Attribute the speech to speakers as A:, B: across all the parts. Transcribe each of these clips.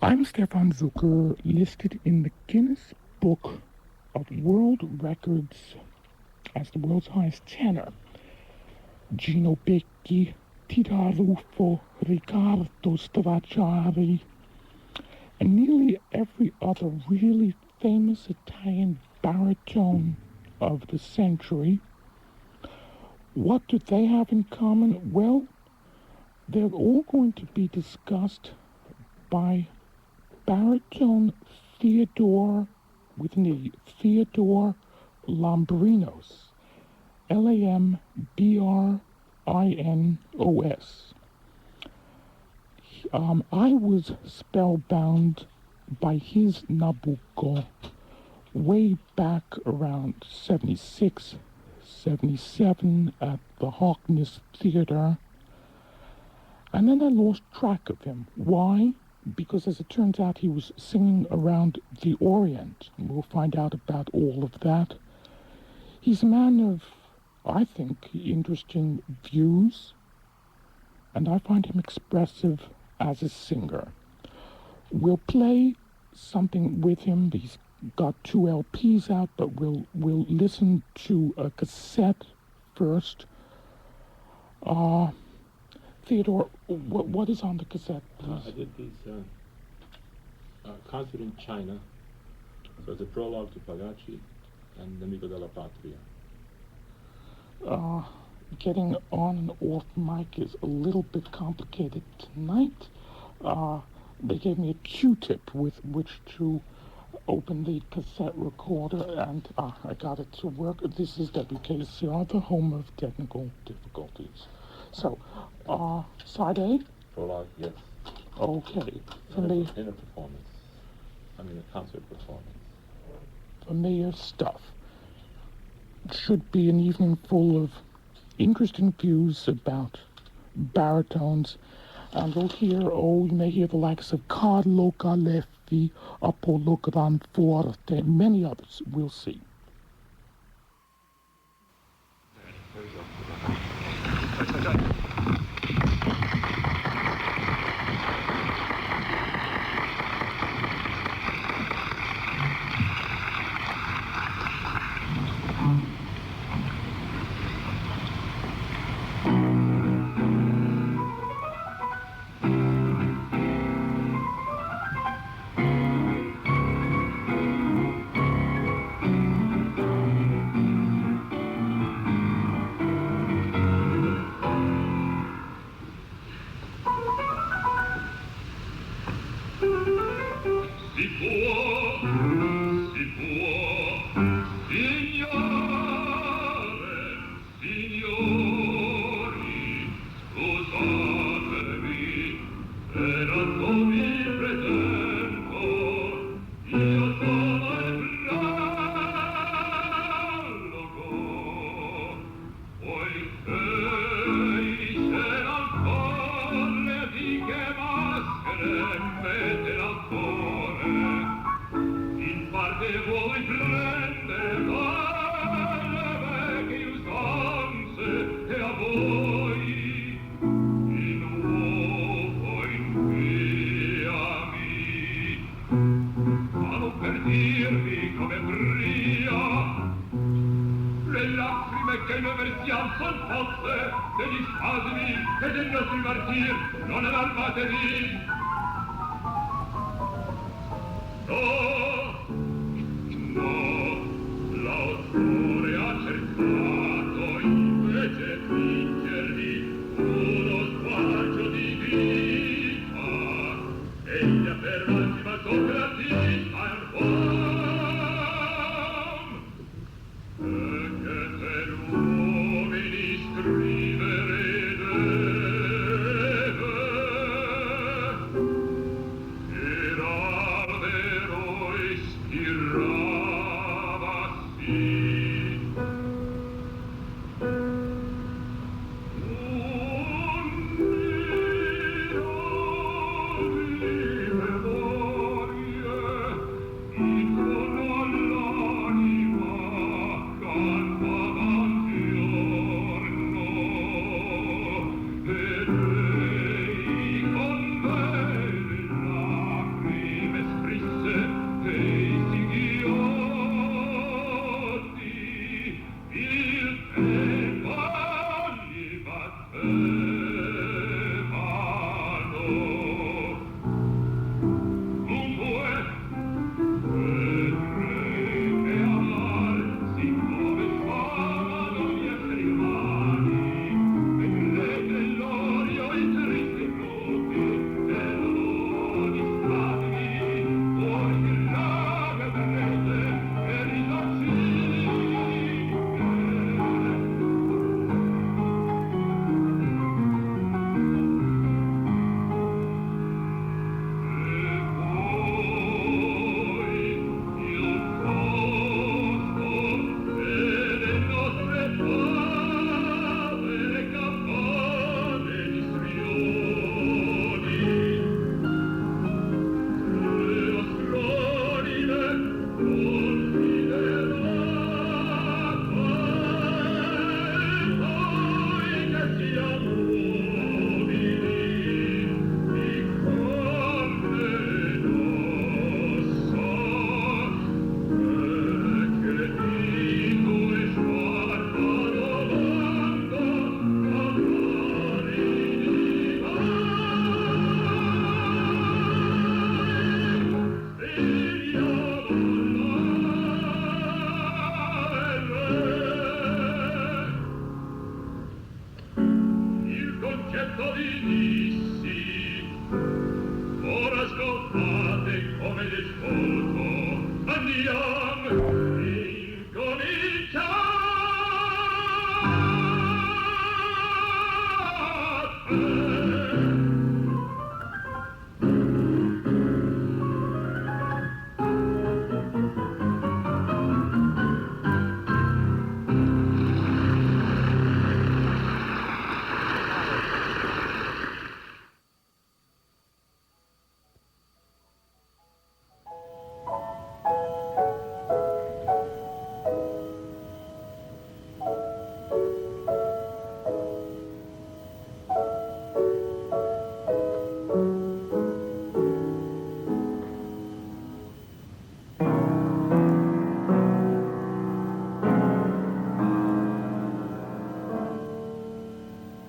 A: I'm Stefan Zucker, listed in the Guinness Book of World Records as the world's highest tenor. Gino Becchi, Tita Ruffo, Riccardo Stracciari, and nearly every other really famous Italian baritone of the century. What do they have in common? Well, they're all going to be discussed by baritone Theodore, with an E, Theodore Lambrinos, Lambrinos. I was spellbound by his Nabucco way back around 76, 77 at the Harkness Theater, and then I lost track of him. Why? Because as it turns out, he was singing around the Orient. We'll find out about all of that. He's a man of, I think, interesting views, and I find him expressive as a singer. We'll play something with him. He's got 2 LPs out, but we'll listen to a cassette first. Theodore, what is on the cassette, please?
B: I did these concert in China. So it's a prologue to Pagliacci and Nemico della Patria.
A: Getting on and off mic is a little bit complicated tonight. They gave me a Q-tip with which to open the cassette recorder, and I got it to work. This is WKCR, the home of technical difficulties. So, side A?
B: Prologue, yes.
A: Okay.
B: In a performance. I mean, a concert performance.
A: Familiar stuff. Should be an evening full of interesting views about baritones, and you may hear the likes of Carlo Galeffi, Apollo Granforte, many others. We'll see.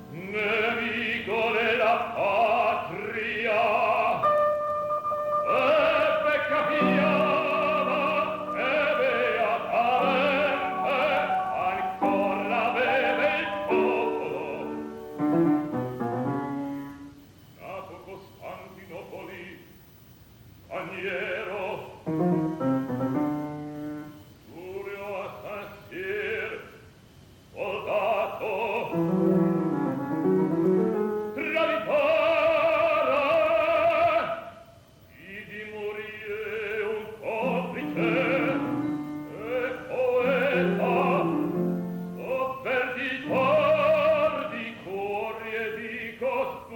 C: Nemico della patria, pecca piana e beatamente ancora beve il popolo. Nato Costantinopoli, Agnero, Giulio a San Sir, soldato, traditore, di morire un complice e poeta, sovvertitor di cuori e di costumi.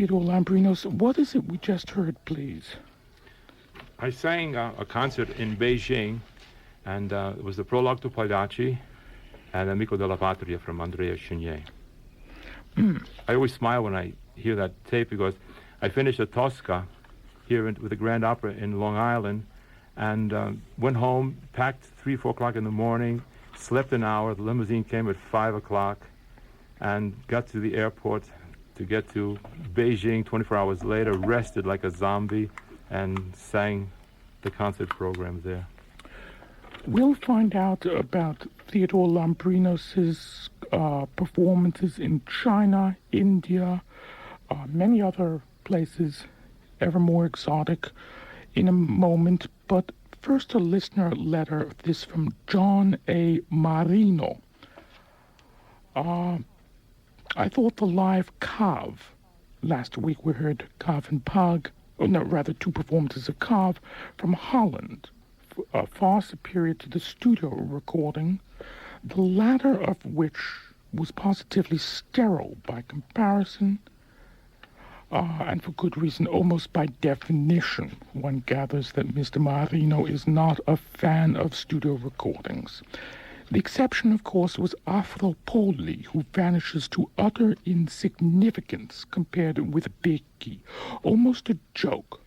A: Theodore Lambrinos, what is it we just heard, please?
B: I sang a concert in Beijing, and it was the Prologue to Pagliacci and Amico della Patria from Andrea Chenier. I always smile when I hear that tape because I finished at TOSCA here with the Grand Opera in Long Island and went home, packed 3, 4 o'clock in the morning, slept an hour. The limousine came at 5 o'clock and got to the airport to get to Beijing 24 hours later, rested like a zombie, and sang the concert program there.
A: We'll find out about Theodore Lambrinos' performances in China, India, many other places ever more exotic in a moment. But first a listener letter, this from John A. Marino. I thought the live Cav, last week we heard Cav and Pug, or no, rather 2 performances of Cav from Holland, far superior to the studio recording, the latter of which was positively sterile by comparison, and for good reason, almost by definition. One gathers that Mr. Marino is not a fan of studio recordings. The exception, of course, was Afropoli, who vanishes to utter insignificance compared with Becchi, almost a joke.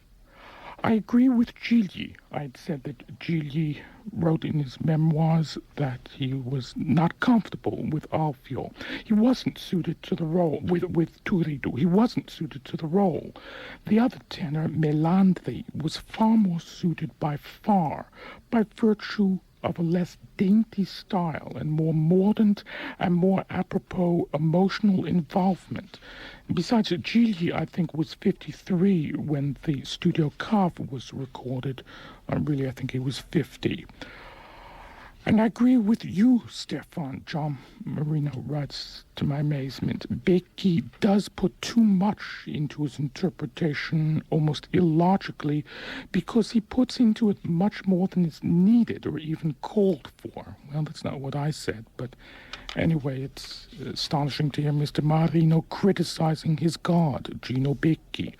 A: I agree with Gigli. I'd said that Gigli wrote in his memoirs that he was not comfortable with Alfio. He wasn't suited to the role, with Turiddu. He wasn't suited to the role. The other tenor, Melandri, was far more suited by virtue of a less dainty style and more mordant and more apropos emotional involvement. Besides, Gigli, I think, was 53 when the Studio Cav was recorded. Really, I think he was 50. And I agree with you, Stefan, John Marino writes, to my amazement. Becchi does put too much into his interpretation, almost illogically, because he puts into it much more than is needed or even called for. Well, that's not what I said, but anyway, it's astonishing to hear Mr. Marino criticizing his god, Gino Becchi.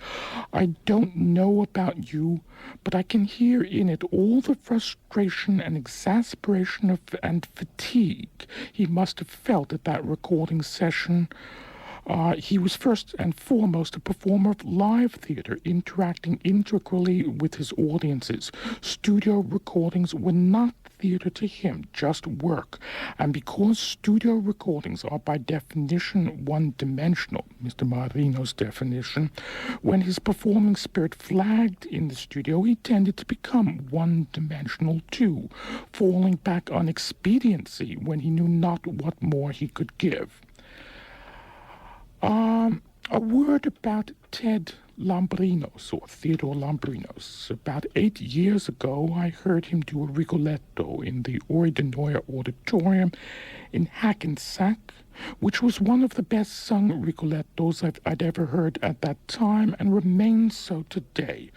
A: I don't know about you, but I can hear in it all the frustration and exasperation and fatigue he must have felt at that recording session. He was first and foremost a performer of live theater, interacting integrally with his audiences. Studio recordings were not theater to him, just work. And because studio recordings are by definition one-dimensional, Mr. Marino's definition, when his performing spirit flagged in the studio, he tended to become one-dimensional too, falling back on expediency when he knew not what more he could give. A word about Ted Lambrinos, or Theodore Lambrinos. About 8 years ago, I heard him do a Rigoletto in the Ori de Noia Auditorium in Hackensack, which was one of the best-sung Rigolettos I'd ever heard at that time, and remains so today.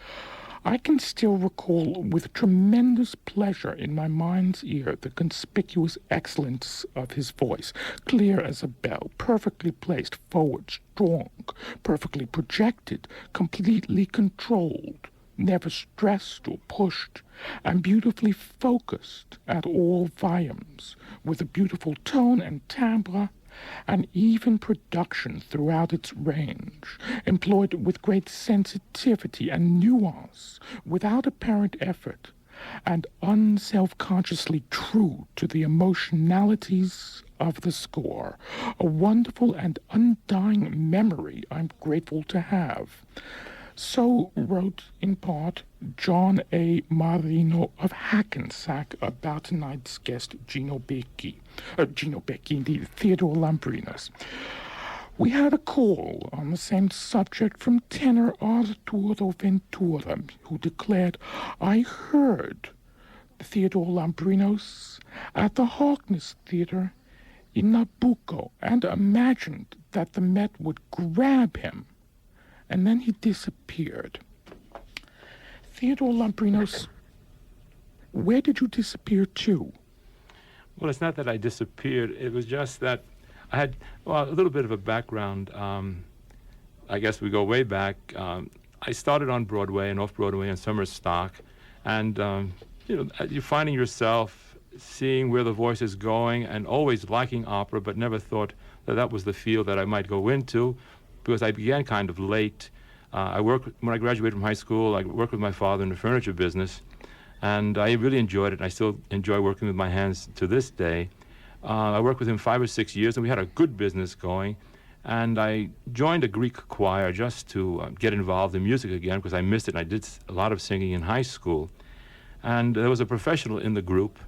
A: I can still recall with tremendous pleasure in my mind's ear the conspicuous excellence of his voice, clear as a bell, perfectly placed, forward, strong, perfectly projected, completely controlled, never stressed or pushed, and beautifully focused at all volumes, with a beautiful tone and timbre, and even production throughout its range, employed with great sensitivity and nuance, without apparent effort, and unself-consciously true to the emotionalities of the score. A wonderful and undying memory I'm grateful to have. So wrote, in part, John A. Marino of Hackensack about tonight's guest, Gino Becchi, indeed, Theodore Lambrinos. We had a call on the same subject from tenor Arturo Ventura, who declared, I heard Theodore Lambrinos at the Harkness Theater in Nabucco and imagined that the Met would grab him. And then he disappeared. Theodore Lambrinos, where did you disappear to?
B: Well, it's not that I disappeared. It was just that I had a little bit of a background. I guess we go way back. I started on Broadway and off-Broadway and summer stock. And, you're finding yourself seeing where the voice is going and always liking opera, but never thought that that was the field that I might go into, because I began kind of late. When I graduated from high school, I worked with my father in the furniture business, and I really enjoyed it. I still enjoy working with my hands to this day. I worked with him 5 or 6 years, and we had a good business going. And I joined a Greek choir just to get involved in music again, because I missed it, and I did a lot of singing in high school. And there was a professional in the group,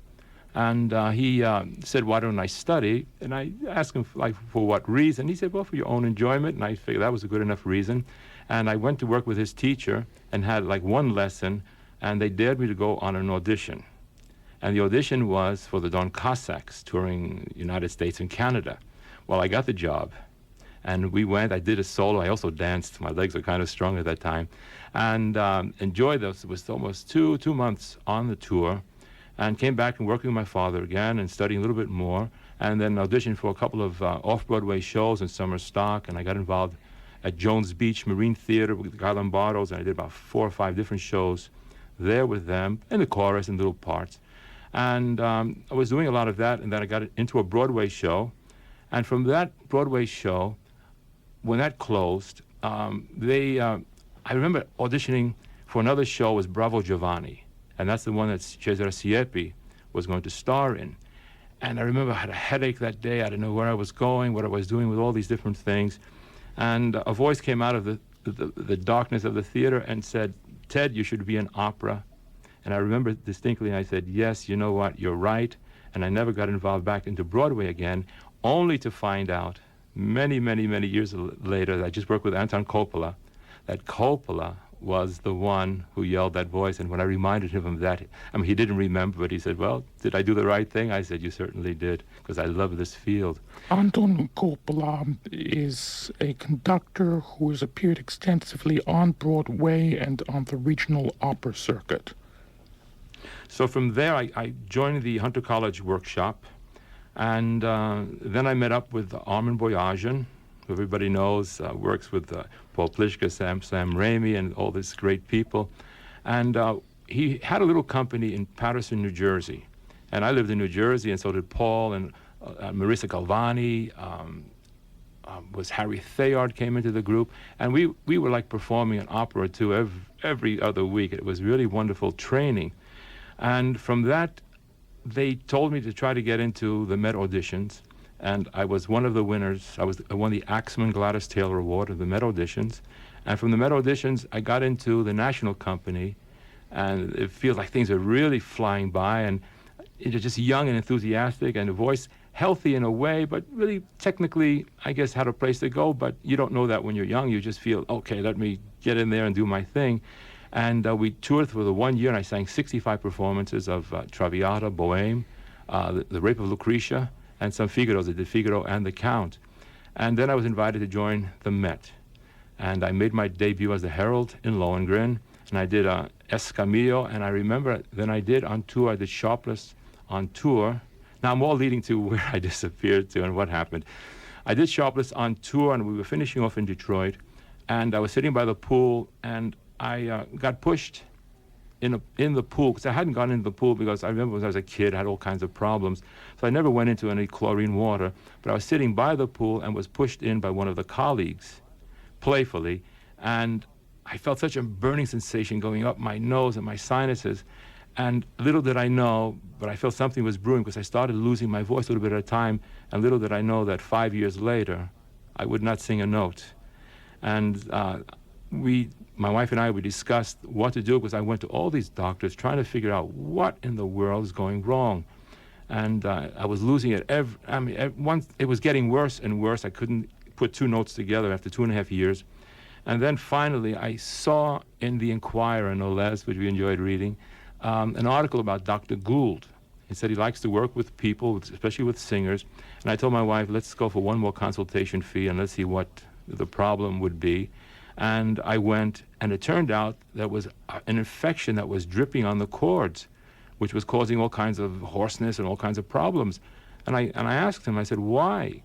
B: and he said, why don't I study? And I asked him, for what reason? He said, well, for your own enjoyment. And I figured that was a good enough reason. And I went to work with his teacher and had one lesson, and they dared me to go on an audition. And the audition was for the Don Cossacks touring United States and Canada. Well, I got the job. And we went, I did a solo. I also danced. My legs were kind of strong at that time. And enjoyed those. It was almost two months on the tour. And came back and working with my father again and studying a little bit more. And then auditioned for a couple of off-Broadway shows in summer stock. And I got involved at Jones Beach Marine Theater with Guy Lombardo's. And I did about 4 or 5 different shows there with them, in the chorus and little parts. And I was doing a lot of that. And then I got into a Broadway show. And from that Broadway show, when that closed, I remember auditioning for another show was Bravo Giovanni, and that's the one that Cesare Siepi was going to star in. And I remember I had a headache that day. I didn't know where I was going, what I was doing with all these different things. And a voice came out of the darkness of the theater and said, Ted, you should be in opera. And I remember distinctly, and I said, yes, you know what, you're right. And I never got involved back into Broadway again, only to find out many, many, many years later, I just worked with Anton Coppola, that Coppola was the one who yelled that voice. And when I reminded him of that, he didn't remember, but he said, well, did I do the right thing? I said, you certainly did, because I love this field.
A: Anton Coppola is a conductor who has appeared extensively on Broadway and on the regional opera circuit.
B: So from there, I joined the Hunter College workshop. And then I met up with Armin Boyajian, who everybody knows, works with Paul Pliszka, Sam Raimi, and all these great people. And he had a little company in Paterson, New Jersey. And I lived in New Jersey, and so did Paul, and Marisa Galvani, was Harry Thayard came into the group. And we were like performing an opera or two every other week. It was really wonderful training. And from that, they told me to try to get into the Met auditions, and I was one of the winners. I won the Axman Gladys Taylor Award of the Met auditions, and from the Met auditions, I got into the National Company, and it feels like things are really flying by, and you're just young and enthusiastic, and a voice healthy in a way, but really technically, I guess, had a place to go, but you don't know that when you're young. You just feel, okay, let me get in there and do my thing. And we toured for the 1 year, and I sang 65 performances of Traviata, Bohème, the Rape of Lucretia, and some Figaros. I did Figaro and The Count. And then I was invited to join the Met. And I made my debut as the Herald in Lohengrin, and I did Escamillo, and I remember then I did Sharpless on tour. Now I'm all leading to where I disappeared to and what happened. I did Sharpless on tour, and we were finishing off in Detroit, and I was sitting by the pool, and I got pushed in the pool, because I hadn't gone into the pool, because I remember when I was a kid, I had all kinds of problems. So I never went into any chlorine water, but I was sitting by the pool and was pushed in by one of the colleagues, playfully, and I felt such a burning sensation going up my nose and my sinuses, and little did I know, but I felt something was brewing, because I started losing my voice a little bit at a time, and little did I know that 5 years later, I would not sing a note. And my wife and I, we discussed what to do, because I went to all these doctors trying to figure out what in the world is going wrong. And I was losing it. Once it was getting worse and worse. I couldn't put 2 notes together after 2.5 years. And then finally, I saw in the Inquirer, no less, which we enjoyed reading, an article about Dr. Gould. He said he likes to work with people, especially with singers. And I told my wife, let's go for one more consultation fee and let's see what the problem would be. And I went, and it turned out there was an infection that was dripping on the cords, which was causing all kinds of hoarseness and all kinds of problems. And I asked him, I said, why?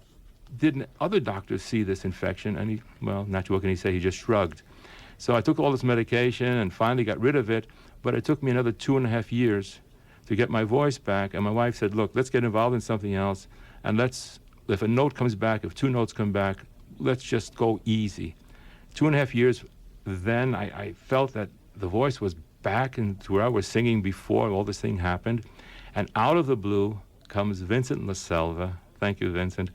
B: didn't other doctors see this infection? And he, well, naturally, what can he say? He just shrugged. So I took all this medication and finally got rid of it, but it took me another 2.5 years to get my voice back. And my wife said, look, let's get involved in something else, and if a note comes back, if 2 notes come back, let's just go easy. 2.5 years, then I felt that the voice was back into where I was singing before all this thing happened. And out of the blue comes Vincent LaSelva. Thank you, Vincent.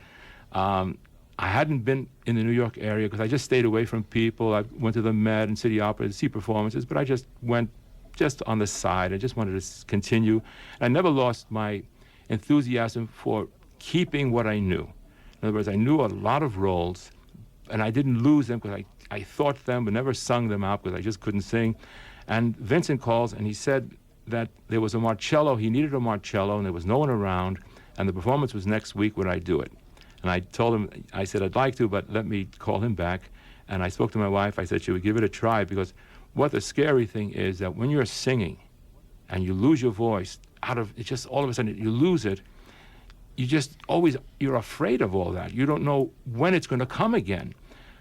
B: I hadn't been in the New York area because I just stayed away from people. I went to the Met and City Opera to see performances, but I just went just on the side. I just wanted to continue. I never lost my enthusiasm for keeping what I knew. In other words, I knew a lot of roles, and I didn't lose them because I thought them but never sung them out because I just couldn't sing. And Vincent calls, and he said that there was a Marcello. He needed a Marcello, and there was no one around, and the performance was next week. Would I do it? And I told him, I said, I'd like to, but let me call him back. And I spoke to my wife. I said, should we give it a try? Because what the scary thing is that when you're singing and you lose your voice it just all of a sudden you lose it, you're afraid of all that. You don't know when it's going to come again.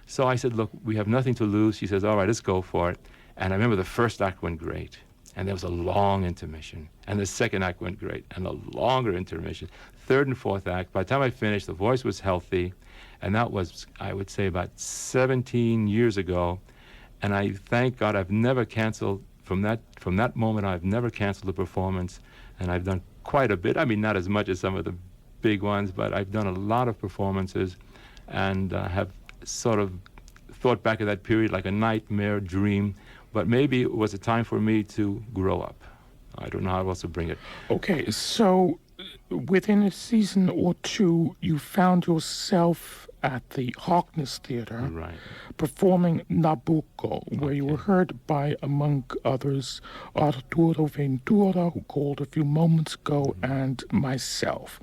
B: So I said, look, we have nothing to lose. She says, all right, let's go for it. And I remember the first act went great. And there was a long intermission. And the second act went great. And a longer intermission. Third and fourth act. By the time I finished, the voice was healthy. And that was, I would say, about 17 years ago. And I thank God I've never canceled, from that moment, I've never canceled a performance. And I've done quite a bit. I mean, not as much as some of the big ones, but I've done a lot of performances and have sort of thought back at that period like a nightmare dream. But maybe it was a time for me to grow up. I don't know how else to bring it.
A: Okay, so within a season or two, you found yourself at the Harkness Theater,
B: Right.
A: performing Nabucco, where you were heard by, among others, Arturo Ventura, who called a few moments ago, and myself.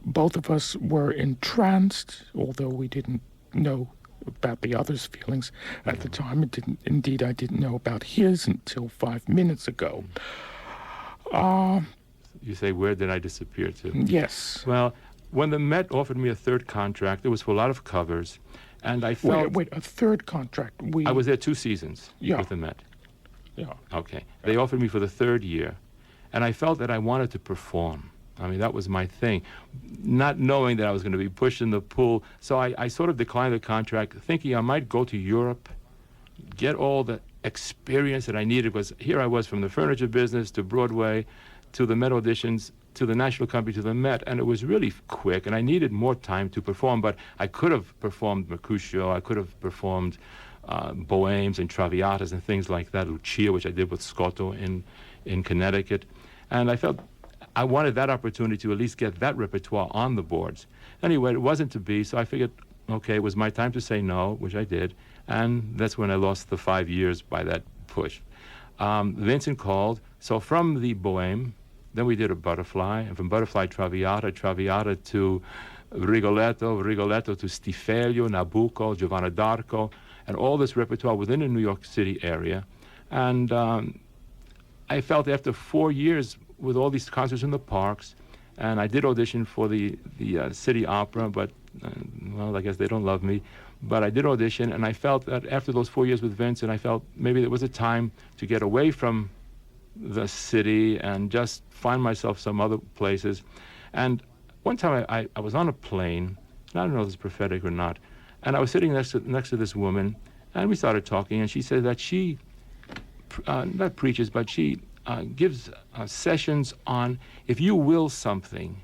A: Both of us were entranced, although we didn't know about the other's feelings at the time. I didn't know about his until 5 minutes ago.
B: You say, where did I disappear to?
A: Yes.
B: Well, when the Met offered me a third contract, it was for a lot of covers, and I felt...
A: Wait, a third contract?
B: I was there 2 seasons with the Met.
A: Yeah.
B: Okay. They offered me for the 3rd year, and I felt that I wanted to perform. I mean, that was my thing, not knowing that I was going to be pushed in the pool. So I sort of declined the contract, thinking I might go to Europe, get all the experience that I needed, because here I was from the furniture business to Broadway to the Met auditions to the National Company to the Met, and it was really quick, and I needed more time to perform, but I could have performed Mercutio, I could have performed Bohèmes and Traviatas and things like that, Lucia, which I did with Scotto in Connecticut, and I felt I wanted that opportunity to at least get that repertoire on the boards. Anyway, it wasn't to be, so I figured, okay, it was my time to say no, which I did, and that's when I lost the 5 years by that push. Vincent called, so from the Bohème, then we did a Butterfly, and from Butterfly, Traviata to Rigoletto to Stifelio, Nabucco, Giovanna d'Arco, and all this repertoire within the New York City area. And I felt after 4 years with all these concerts in the parks, and I did audition for the City Opera, but, well, I guess they don't love me. But I did audition, and I felt that after those 4 years with Vincent, I felt maybe there was a time to get away from the city and just find myself some other places. And one time I was on a plane, and I don't know if it's prophetic or not, and I was sitting next to this woman, and we started talking, and she said that she, not preaches, but she gives sessions on if you will something,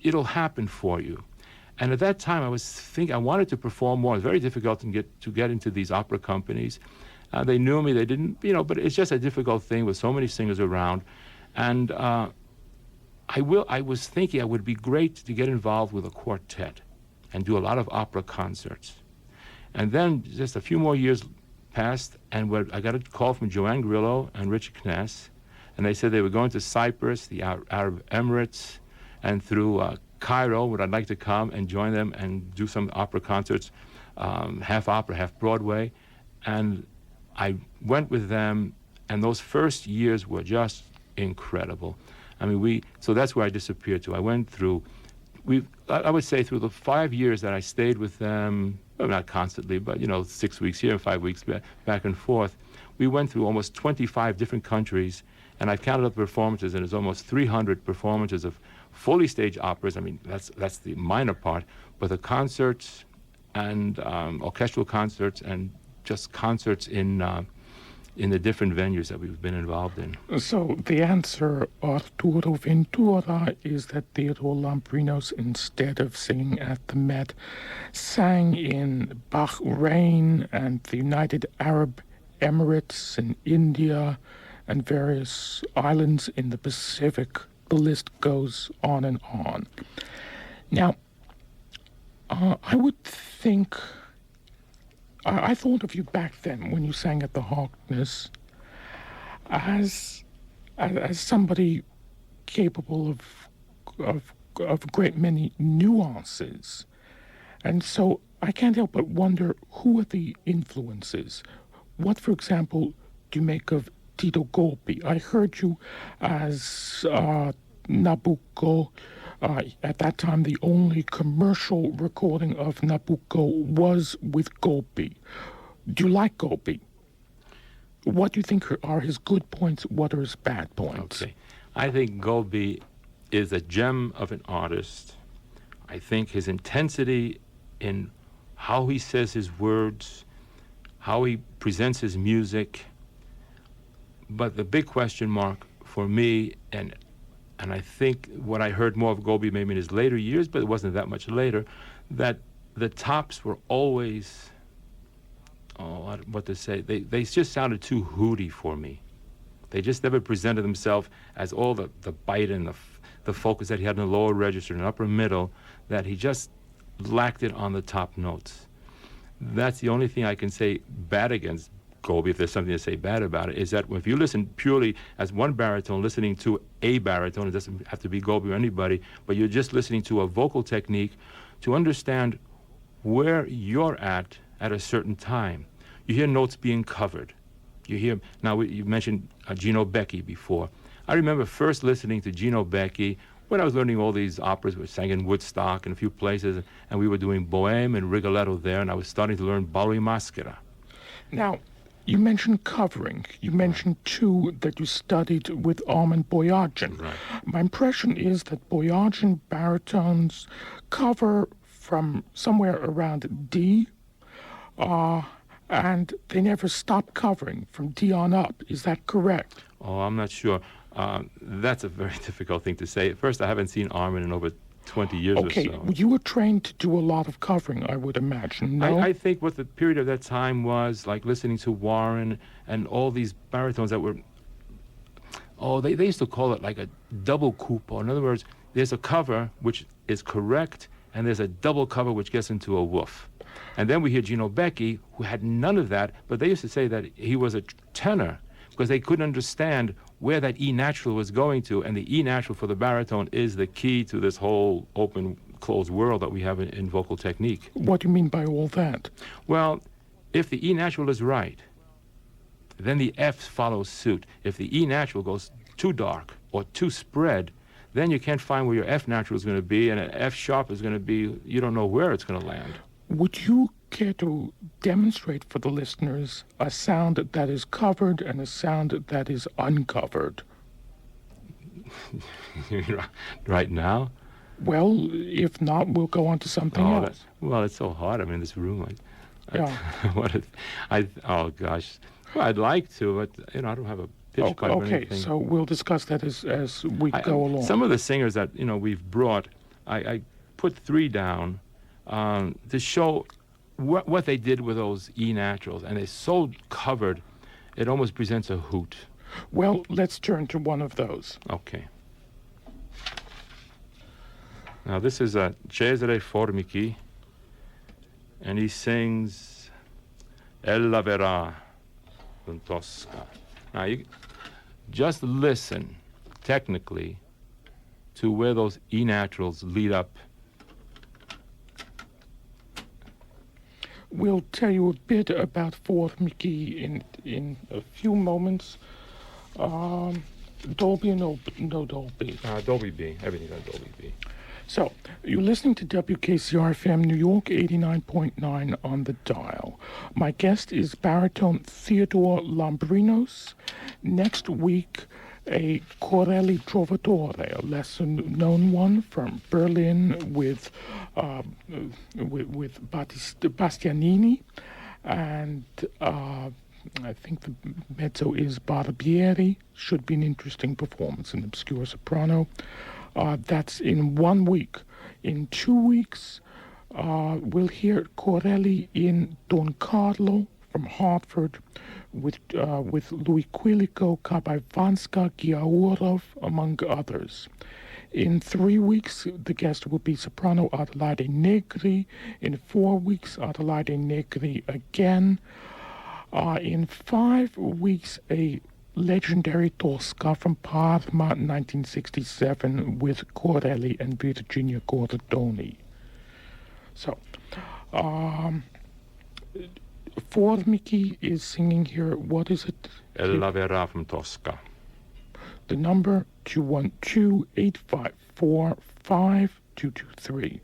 B: it'll happen for you. And at that time, I was thinking I wanted to perform more. It was very difficult to get into these opera companies. They knew me, they didn't, but it's just a difficult thing with so many singers around. And I was thinking it would be great to get involved with a quartet and do a lot of opera concerts. And then just a few more years passed, and I got a call from Joanne Grillo and Richard Kness, and they said they were going to Cyprus, the Arab Emirates, and through Cairo, would I like to come and join them and do some opera concerts, half opera, half Broadway. And I went with them, and those first years were just incredible. I mean, so that's where I disappeared to. I went through I would say through the 5 years that I stayed with them, well, not constantly, but 6 weeks here and 5 weeks back and forth, we went through almost 25 different countries, and I've counted up the performances, and there's almost 300 performances of fully staged operas. I mean, that's the minor part, but the concerts and orchestral concerts and just concerts in the different venues that we've been involved in.
A: So the answer, Arturo Ventura, is that Theodore Lambrinos, instead of singing at the Met, sang in Bahrain and the United Arab Emirates and India and various islands in the Pacific. The list goes on and on. Now, I would think... I thought of you back then when you sang at the Harkness as somebody capable of a great many nuances. And so I can't help but wonder, who are the influences? What, for example, do you make of Tito Golpi? I heard you as Nabucco. At that time, the only commercial recording of Nabucco was with Golpi. Do you like Golpi? What do you think are his good points? What are his bad points?
B: Okay. I think Golpi is a gem of an artist. I think his intensity in how he says his words, how he presents his music. But the big question mark for me, and I think what I heard more of Golpi maybe in his later years, but it wasn't that much later, that the tops were always, what to say, they just sounded too hooty for me. They just never presented themselves as all the bite and the focus that he had in the lower register and upper middle, that he just lacked it on the top notes. That's the only thing I can say bad against Golpi, if there's something to say bad about it, is that if you listen purely as one baritone, listening to a baritone, it doesn't have to be Golpi or anybody, but you're just listening to a vocal technique to understand where you're at a certain time. You hear notes being covered. You hear, now you mentioned Gino Becchi before. I remember first listening to Gino Becchi when I was learning all these operas. We sang in Woodstock and a few places, and we were doing Bohème and Rigoletto there, and I was starting to learn Ballo in Maschera.
A: Now, you mentioned covering. You mentioned, too, that you studied with Armand Boyadjian.
B: Right.
A: My impression is that Boyadjian baritones cover from somewhere around D, and they never stop covering from D on up. Is that correct?
B: Oh, I'm not sure. That's a very difficult thing to say. First, I haven't seen Armand in over 20 years or so.
A: Okay, you were trained to do a lot of covering, I would imagine, no?
B: I think what the period of that time was, like listening to Warren and all these baritones that were, they used to call it like a double coupe. In other words, there's a cover which is correct, and there's a double cover which gets into a woof. And then we hear Gino Becchi, who had none of that, but they used to say that he was a tenor because they couldn't understand where that E natural was going to, and the E natural for the baritone is the key to this whole open, closed world that we have in vocal technique.
A: What do you mean by all that?
B: Well, if the E natural is right, then the F follows suit. If the E natural goes too dark or too spread, then you can't find where your F natural is going to be, and an F sharp is going to be, you don't know where it's going to land.
A: Would you care to demonstrate for the listeners a sound that is covered and a sound that is uncovered?
B: Right now?
A: Well, if not, we'll go on to something else.
B: Well, it's so hard. I'm in this room.
A: Yeah.
B: Oh, gosh. Well, I'd like to, but, I don't have a pitch pipe or anything.
A: Okay, so we'll discuss that as we go along.
B: Some of the singers that, we've brought, I put 3 down to show what they did with those E naturals, and they're so covered, it almost presents a hoot.
A: Well, let's turn to one of those.
B: Okay. Now, this is Cesare Formichi, and he sings Ella verrà con Tosca. Now, you just listen, technically, to where those E naturals lead up.
A: We'll tell you a bit about Formichi in a few moments. Dolby or no Dolby?
B: Dolby B. Everything's on Dolby B.
A: So, you're listening to WKCR-FM New York 89.9 on the dial. My guest is baritone THEODORE Lambrinonos. Next week, a Corelli Trovatore, a lesser-known one from Berlin with Bastianini, and I think the mezzo is Barbieri. Should be an interesting performance, an obscure soprano. That's in 1 week. In 2 weeks, we'll hear Corelli in Don Carlo from Hartford with Louis Quilico, Kabaivanska, Giaurov, among others. In 3 weeks, the guest will be soprano Adelaide Negri. In 4 weeks, Adelaide Negri again. In 5 weeks, a legendary Tosca from Parma, 1967, with Corelli and Virginia Gordoni. So, Formichi is singing here. What is it?
B: Ella verrà from Tosca.
A: The number 212-854-5223.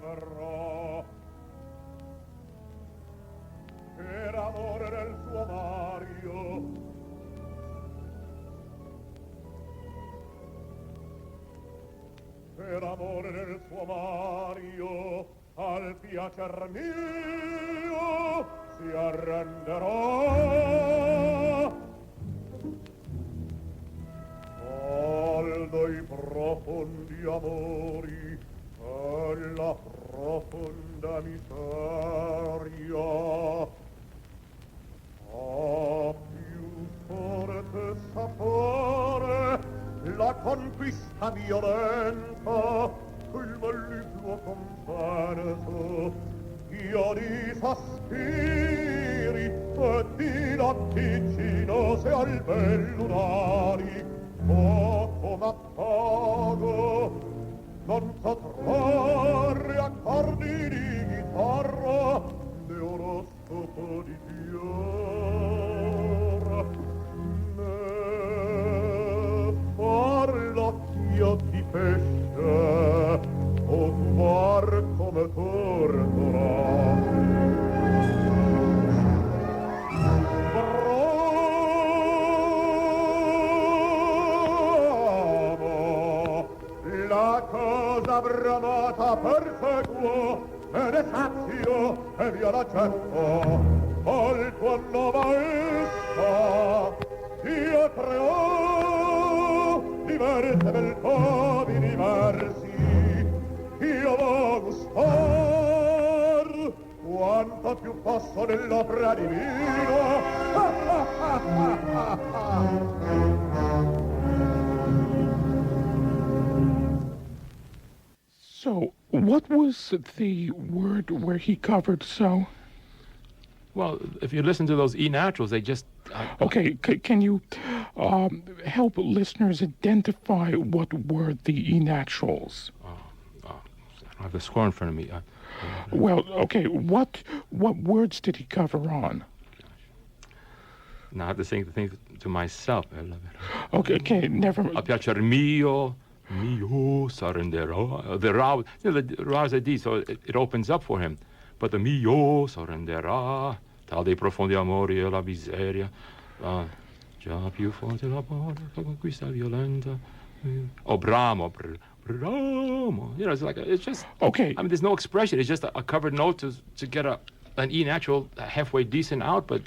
C: verrò per amore del suo Mario, per amore del suo Mario al piacer mio si arrenderà. Aldo i profondi amori e la profonda miseria, a più forte sapore la conquista violenta, il maligno consenso io di sospiri e di latticinose al bel lunari poco m'appago, non so trarre accordi di chitarra né oroscopo di fior, né parlacchio di pesce o mar come tortora. La cosa bramata perseguo ed è sazio e via l'accetto al tuo maestra io creo diverse beltoni diversi io vo gustar quanto più posso dell'opera divina.
A: So, what was the word where he covered so?
B: Well, if you listen to those E naturals, they just...
A: Okay, can you help listeners identify what were the E naturals?
B: I don't have the score in front of me.
A: Well, okay, what words did he cover on?
B: Now I have to sing the thing to myself.
A: Okay, never mind.
B: A piacer mio s'arrenderà. The ra, the ra is a D, so it opens up for him. But the mio s'arrenderà, tal dei profondi amori e la miseria, già più forte la paura, la conquista violenta. Oh, bramo, bramo. You know, it's just.
A: Okay.
B: I mean, there's no expression. It's just a covered note to get an E natural halfway decent out. But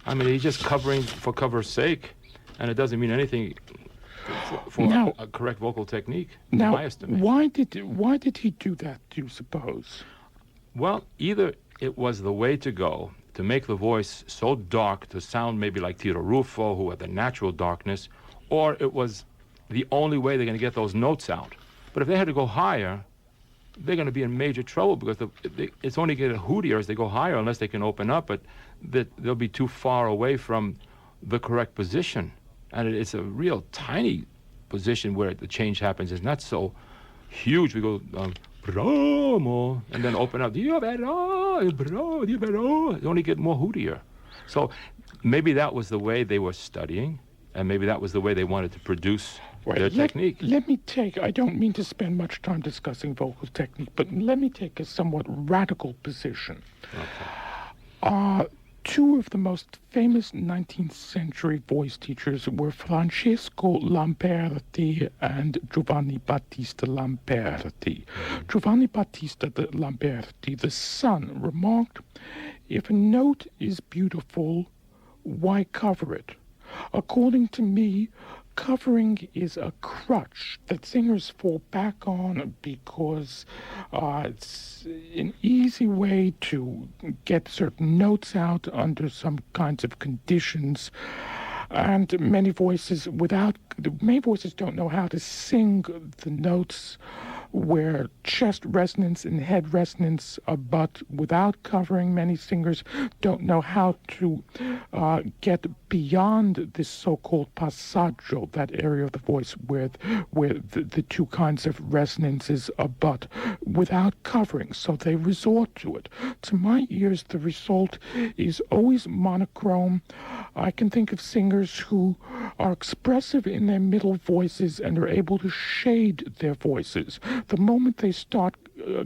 B: I mean, he's just covering for cover's sake, and it doesn't mean anything. For
A: now,
B: a correct vocal technique,
A: now,
B: in my estimation.
A: why did he do that, do you suppose?
B: Well, either it was the way to go, to make the voice so dark to sound maybe like Tito Ruffo, who had the natural darkness, or it was the only way they're going to get those notes out. But if they had to go higher, they're going to be in major trouble because it's only going to get hootier as they go higher unless they can open up, but they'll be too far away from the correct position. And it's a real tiny position where the change happens. It's not so huge. We go, Bromo, and then open up, Dio Vero, bro, Dio Vero. They only get more hootier. So maybe that was the way they were studying, and maybe that was the way they wanted to produce their technique.
A: Let me take, I don't mean to spend much time discussing vocal technique, but let me take a somewhat radical position.
B: Okay.
A: Two of the most famous 19th century voice teachers were Francesco Lamberti and Giovanni Battista Lamberti. Giovanni Battista Lamberti, the son, remarked, "If a note is beautiful, why cover it? According to me, covering is a crutch that singers fall back on because it's an easy way to get certain notes out under some kinds of conditions. And many voices don't know how to sing the notes where chest resonance and head resonance are, but without covering, many singers don't know how to get beyond this so-called passaggio, that area of the voice where the two kinds of resonances are, but without covering, so they resort to it. To my ears, the result is always monochrome. I can think of singers who are expressive in their middle voices and are able to shade their voices. The moment they start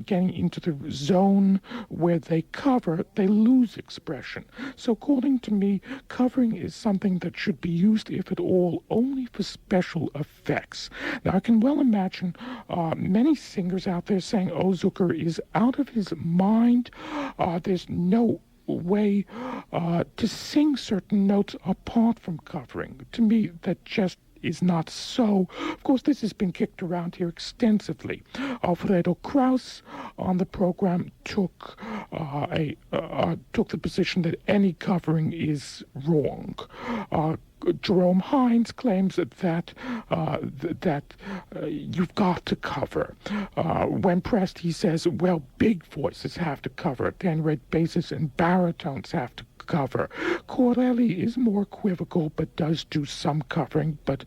A: getting into the zone where they cover, they lose expression. So according to me, covering is something that should be used, if at all, only for special effects. Now, I can well imagine many singers out there saying, "Oh, Zucker is out of his mind. There's no way to sing certain notes apart from covering." To me, that just is not so. Of course, this has been kicked around here extensively. Alfredo Kraus on the program took the position that any covering is wrong. Jerome Hines claims that you've got to cover. When pressed, he says, well, big voices have to cover. At any rate, basses and baritones have to cover. Corelli is more equivocal, but does do some covering, but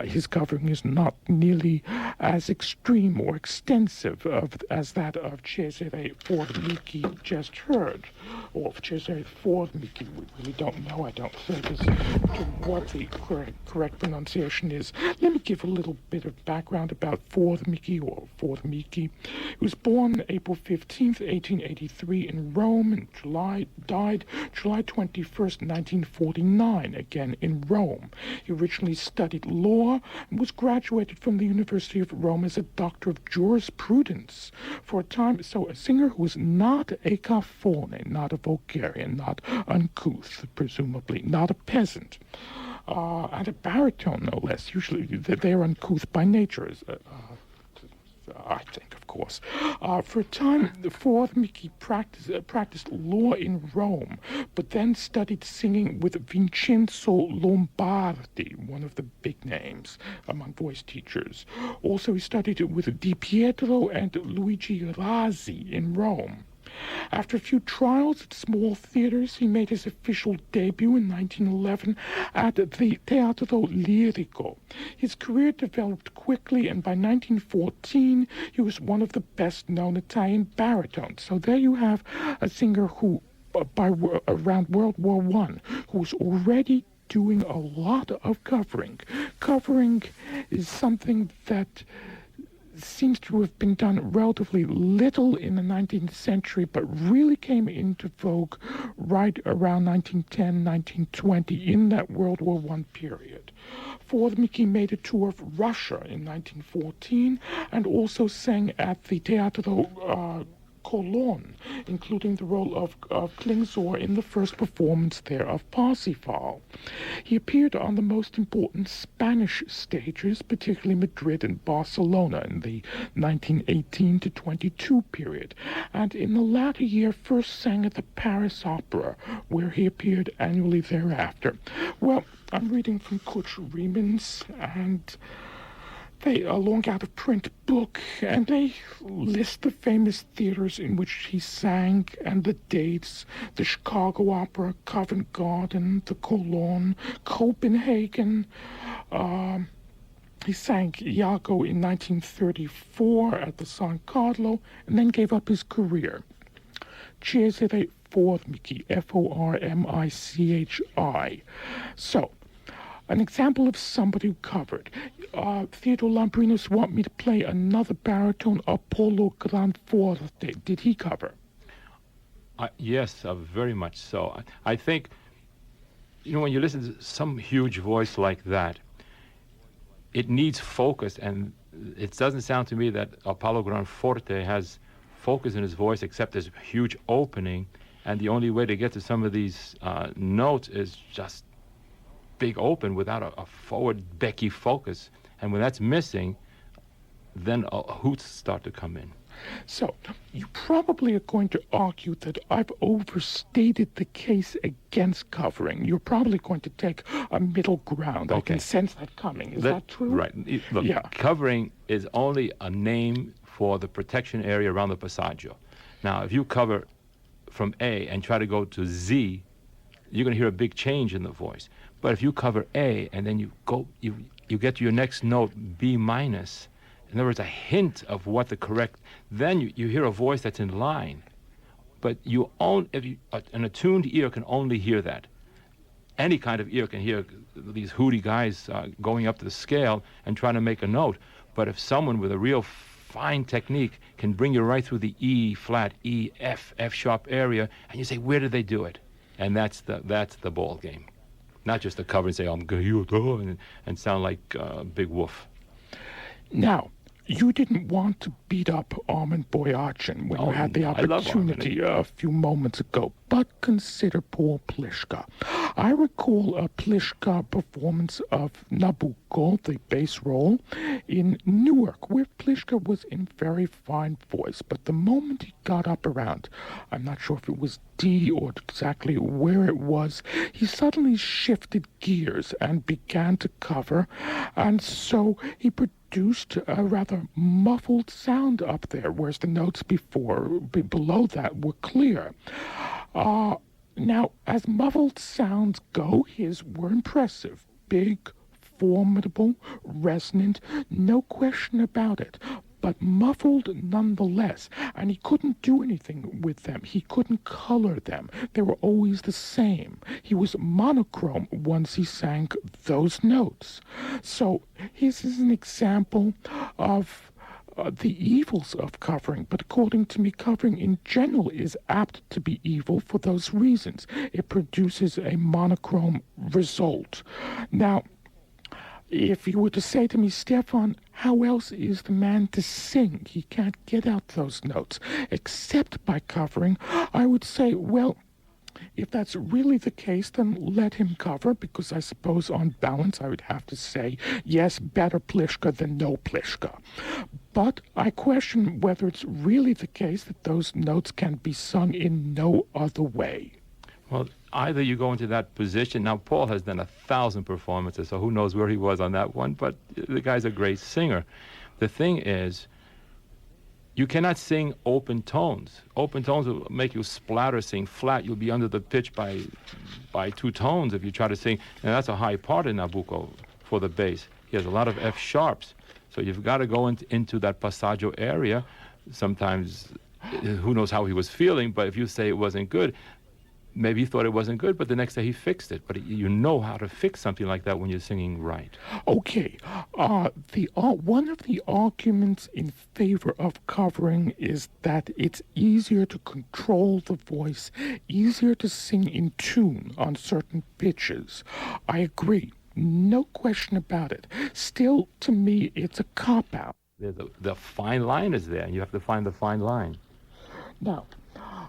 A: his covering is not nearly as extreme or extensive as that of Cesare Formichi just heard. Or of Cesare Formichi, we really don't know. I don't think as to what the correct pronunciation is. Let me give a little bit of background about Formichi. He was born April 15th, 1883 in Rome, and died July 21st, 1949, again in Rome. He originally studied law and was graduated from the University of Rome as a doctor of jurisprudence for a time. So a singer who was not a cafone, not a Vulgarian, not uncouth, presumably, not a peasant. And a baritone, no less. Usually they're uncouth by nature, I think, of course. For a time, Formichi practiced law in Rome, but then studied singing with Vincenzo Lombardi, one of the big names among voice teachers. Also, he studied with Di Pietro and Luigi Razzi in Rome. After a few trials at small theaters, he made his official debut in 1911 at the Teatro Lirico. His career developed quickly, and by 1914, he was one of the best-known Italian baritones. So there you have a singer who, around World War I, who was already doing a lot of covering. Covering is something that seems to have been done relatively little in the 19th century, but really came into vogue right around 1910, 1920, in that World War I period. Formichi made a tour of Russia in 1914 and also sang at the Teatro Cologne, including the role of Klingsor in the first performance there of Parsifal. He appeared on the most important Spanish stages, particularly Madrid and Barcelona in the 1918 to 22 period, and in the latter year first sang at the Paris Opera, where he appeared annually thereafter. Well, I'm reading from Kutch Riemens, and They long out of print book, and they list the famous theaters in which he sang and the dates: the Chicago Opera, Covent Garden, the Cologne, Copenhagen. He sang Iago in 1934 at the San Carlo, and then gave up his career. Cesare Formichi, Formichi. So, an example of somebody who covered. Theodore Lambrinos want me to play another baritone, Apollo Granforte. Did he cover?
B: Yes, very much so. I think, when you listen to some huge voice like that, it needs focus, and it doesn't sound to me that Apollo Granforte has focus in his voice, except there's a huge opening, and the only way to get to some of these notes is just big open without a forward Becky focus. And when that's missing, then hoots start to come in.
A: So, you probably are going to argue that I've overstated the case against covering. You're probably going to take a middle ground. Okay. I can sense that coming. Is that true?
B: Right. Look,
A: yeah.
B: Covering is only a name for the protection area around the passaggio. Now, if you cover from A and try to go to Z, you're going to hear a big change in the voice. But if you cover A and then you get to your next note, B minus, in other words, a hint of what the correct, then you hear a voice that's in line. But an attuned ear can only hear that. Any kind of ear can hear these hooty guys going up to the scale and trying to make a note. But if someone with a real fine technique can bring you right through the E flat, E, F sharp area, and you say, where did they do it? And that's the ball game. Not just to cover and say, I'm going and sound like Big Wolf.
A: Now, you didn't want to beat up Armin Boyachin when you had the opportunity a few moments ago, but consider poor Pliszka. I recall a Pliszka performance of Nabucco, the bass role, in Newark, where Pliszka was in very fine voice, but the moment he got up around, I'm not sure if it was D or exactly where it was, he suddenly shifted gears and began to cover, and so he produced a rather muffled sound up there, whereas the notes below that were clear. Now, as muffled sounds go, his were impressive. Big, formidable, resonant, no question about it. But muffled nonetheless, and he couldn't do anything with them. He couldn't color them. They were always the same. He was monochrome once he sang those notes. So this is an example of the evils of covering, but according to me, covering in general is apt to be evil for those reasons. It produces a monochrome result. Now, if you were to say to me, Stefan, how else is the man to sing? He can't get out those notes except by covering. I would say, well, if that's really the case, then let him cover, because I suppose on balance I would have to say, yes, better Pliszka than no Pliszka. But I question whether it's really the case that those notes can be sung in no other way.
B: Well, either you go into that position. Now, Paul has done 1,000 performances, so who knows where he was on that one, but the guy's a great singer. The thing is, you cannot sing open tones. Open tones will make you splatter, sing flat. You'll be under the pitch by 2 tones if you try to sing. And that's a high part in Nabucco for the bass. He has a lot of F sharps. So you've got to go into that passaggio area. Sometimes, who knows how he was feeling, but if you say it wasn't good, maybe he thought it wasn't good, but the next day he fixed it. But you know how to fix something like that when you're singing right.
A: Okay. One of the arguments in favor of covering is that it's easier to control the voice, easier to sing in tune on certain pitches. I agree. No question about it. Still, to me, it's a cop-out.
B: The fine line is there, and you have to find the fine line.
A: Now,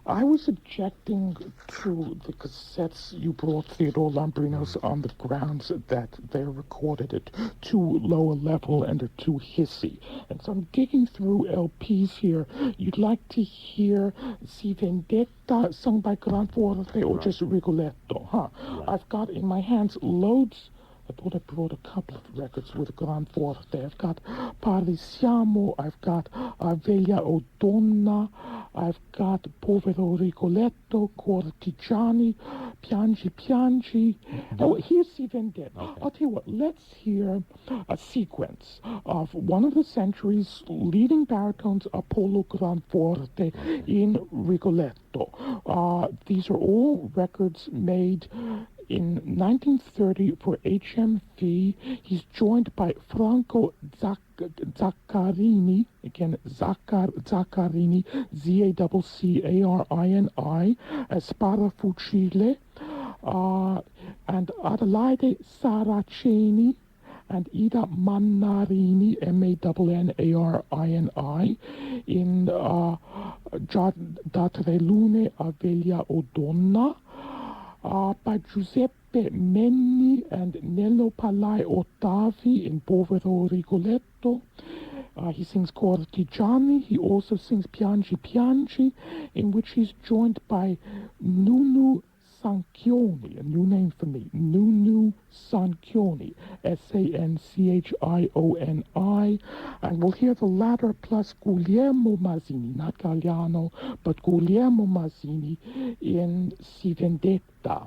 A: I was objecting to the cassettes you brought Theodore Lambrinos on the grounds that they recorded at too low a level and are too hissy. And so I'm digging through LPs here. You'd like to hear Si Vendetta sung by Granforte or just Rigoletto, huh? Right. I've got in my hands loads I thought I brought a couple of records with Granforte. I've got Parisiamo, I've got Veglia o Donna, I've got Povero Rigoletto, Cortigiani, Piangi Piangi. Oh, here's Si Vendetta.
B: Okay.
A: I'll tell you what, let's hear a sequence of one of the century's leading baritones, Apollo Granforte, in Rigoletto. These are all records made in 1930 for HMV. He's joined by Franco Zaccarini, again Zaccarini, Zaccarini, Sparafucile, and Adelaide Saraceni, and Ida Mannarini, Mannarini, in Da Tre Lune a Veglia o Donna, by Giuseppe Menni and Nello Polai Ottavi in Povero Rigoletto. He sings Cortigiani. He also sings Piangi Piangi, in which he's joined by Nunu Sanchioni, a new name for me, Nunu Sanchioni, Sanchioni, and we'll hear the latter plus Guillermo Masini, not Galliano, but Guillermo Masini in Si Vendetta.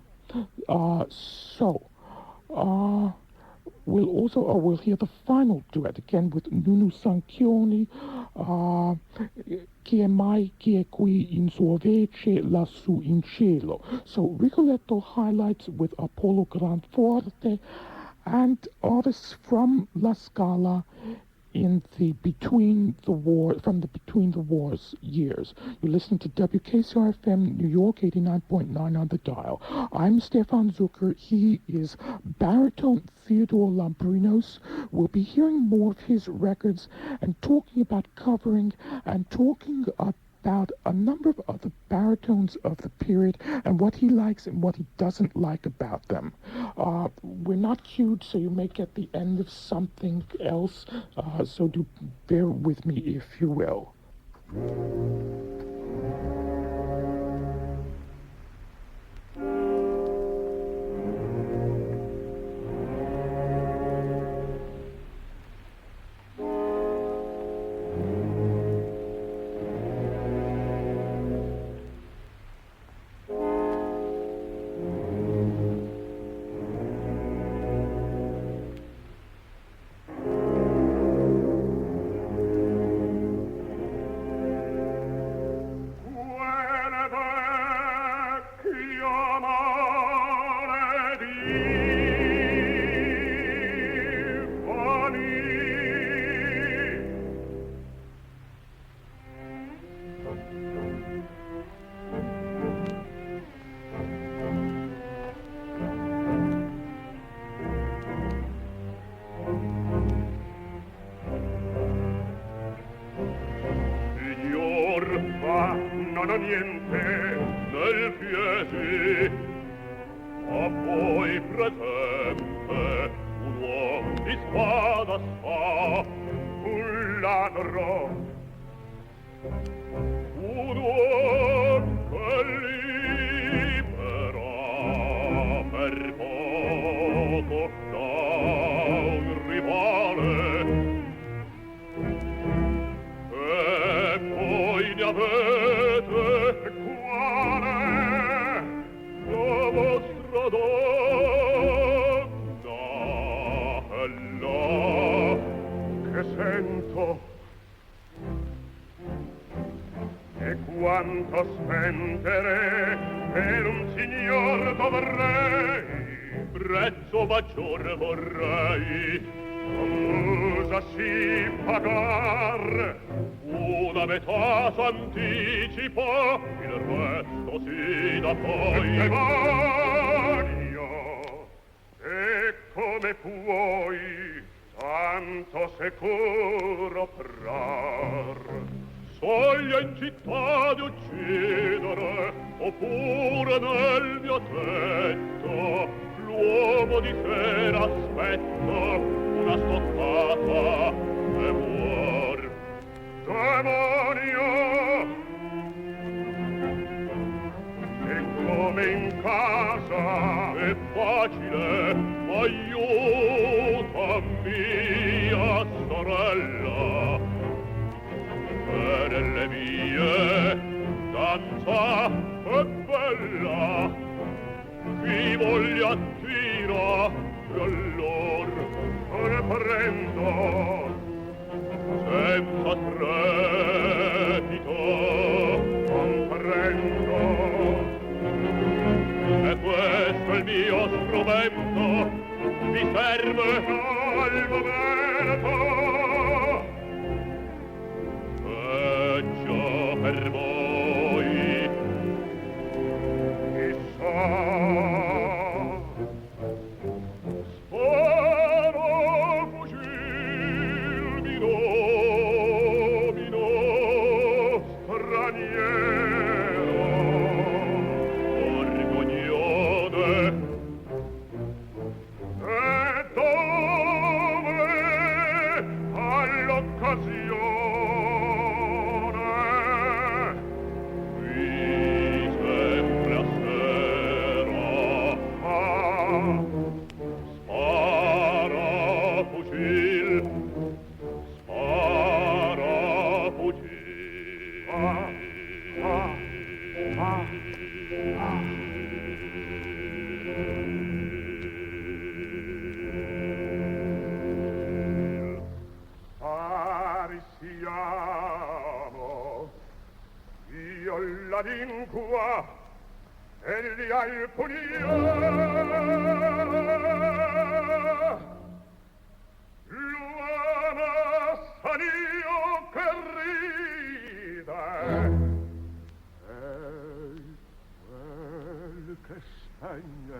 A: We'll hear the final duet again with Nunu Sanchioni, Chi è mai, chi è qui in sua vece lassù in cielo. So Rigoletto highlights with Apollo Granforte and artists from La Scala in the Between the Wars years. You're listening to WKCR-FM New York 89.9 on the dial. I'm Stefan Zucker. He is baritone Theodore Lambrinonos. We'll be hearing more of his records and talking about covering and talking about a number of other baritones of the period and what he likes and what he doesn't like about them. We're not cued, so you may get the end of something else, so do bear with me if you will.
C: Non ho niente nel piede, ma poi presente un uomo di spada fa un ladro, un uomo che libera per poco da un rivale, e poi ne avete quale la vostra donna è là che sento, e quanto spendere per un signor dovrei, prezzo maggior vorrei, cosa si pagar, una metà s'anticipo, il resto si dà poi. Demonio, e come puoi tanto sicuro prar? Soglia in città di uccidere, oppure nel mio tetto l'uomo di sera aspetto una stoccata e muor. Demonio, e come in casa è facile, ma io sorella, e nelle mie danza è bella, chi voglia attira e allor ne prendo senza trepito comprendo, e questo è il mio strumento, mi serve al momento, peggio per voi chissà. Sparo fucil mi nomino straniero, orgoglione, e dove all'occasione qui sempre a sera spara fucil, spara fucil. Arisiamo, io la lingua e gli alcunia, l'uomo sanio che ride e quel che spegne.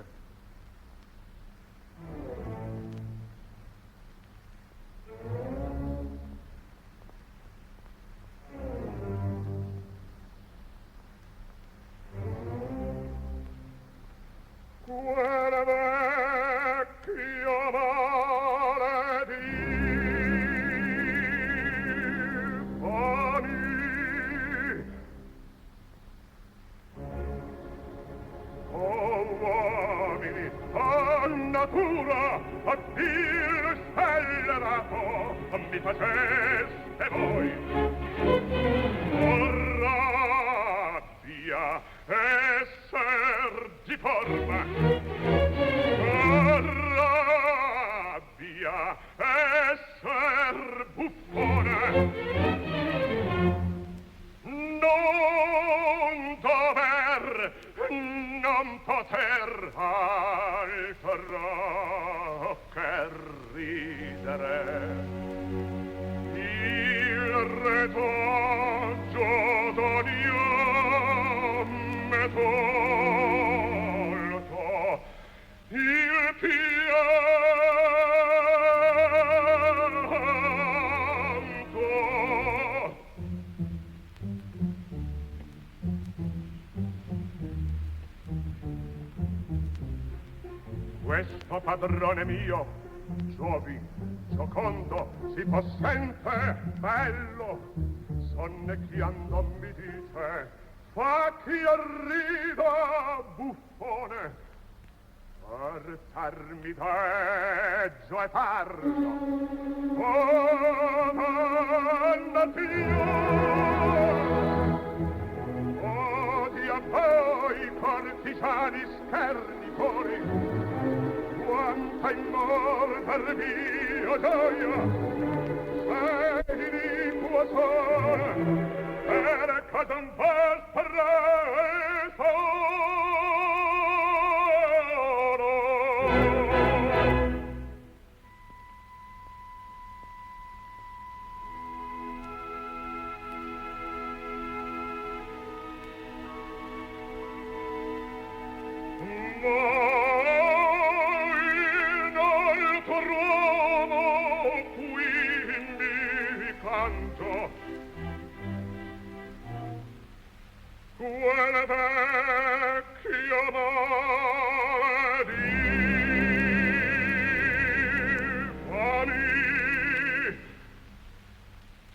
C: Quel vecchio male di fami, uomini, a natura, a Dio scellerato, mi faceste voi rabbia esser di forma, rabbia esser buffone, non dover, non poter altro che ridere. Il retaggio d'ogni homme tolto, il pianto. Questo padrone mio, giovin, giocondo, si possente, bello, sonnecchiando mi dice, fa chi arriva, buffone, per farmi deggio e parlo. Oh, Anna Pia, odi a voi, cortigiani schernitori, quanta immortal mia gioia, sei iniquo sola, per casa un vostro quel vecchio male di fami,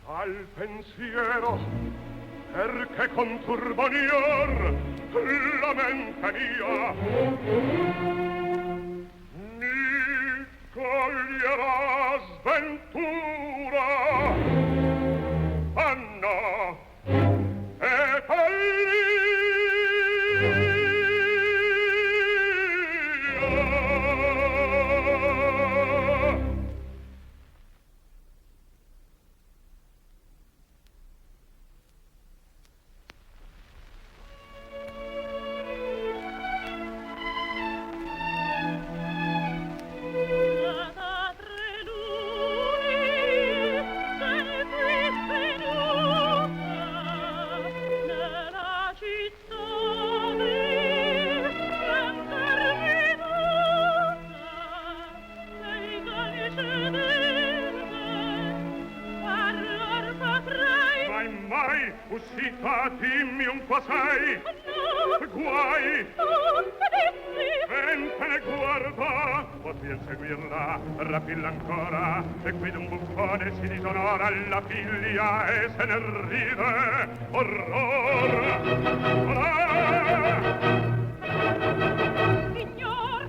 C: al pensiero perché con turbonior la mente mia mi coglierà sventura vai, uscita, dimmi un qua sei. Guai! Ventene guarda, o bien seguirla, rapilla ancora, e qui d'un buffone si disonora la figlia e se ne ride. Orror!
D: Signor!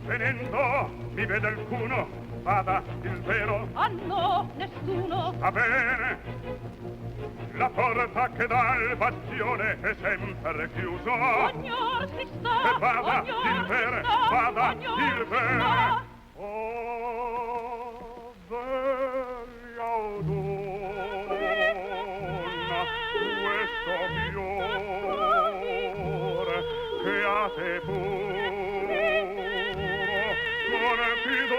C: Venendo, mi vede alcuno? Vada, il vero?
D: Ah no, nessuno!
C: Va bene! La porta che dà al bastione è sempre chiuso.
D: Signor, si sta!
C: E vada,
D: Signor,
C: il vero!
D: si sta!
C: Vada,
D: Signor,
C: il
D: si
C: vero!
D: sta!
C: Oh, bella donna, questo fiore che a te puro non ti dai,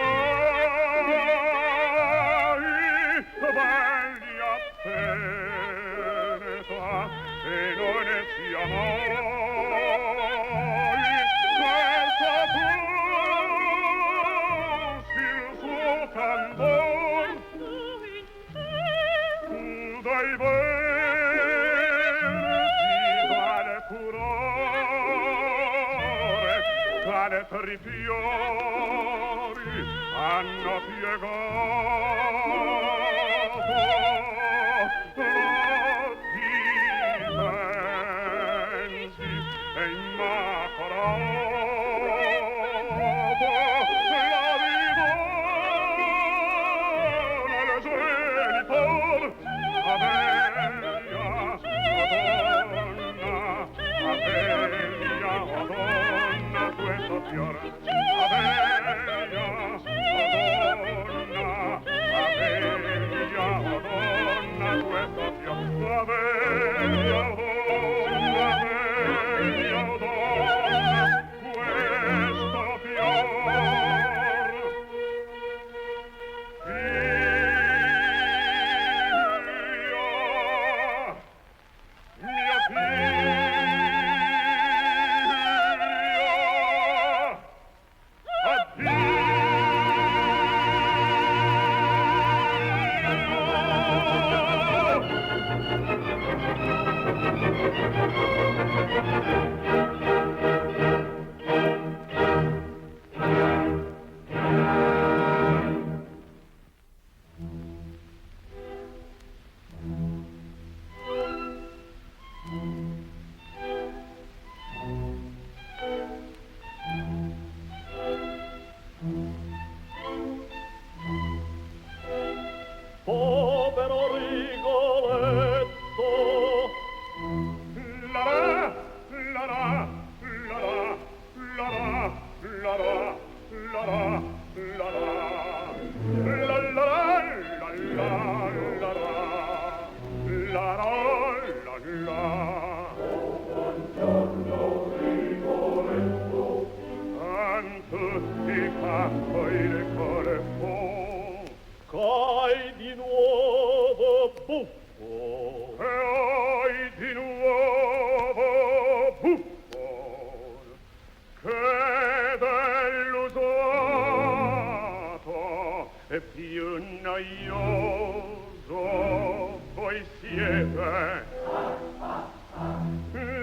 C: belli appesa e non ne sia mai questo il suo candor tu dai versi quale furore quale trifiori hanno piegato pensi e immacolato la ridona le genitor Amelia, Madonna, questo fior Amelia, Madonna, questo fior Amelia, questo fior povero Rigoletto la la la la la la la la la Hai di nuovo buffo e hai di nuovo buffo che dell'usato e più noioso voi siete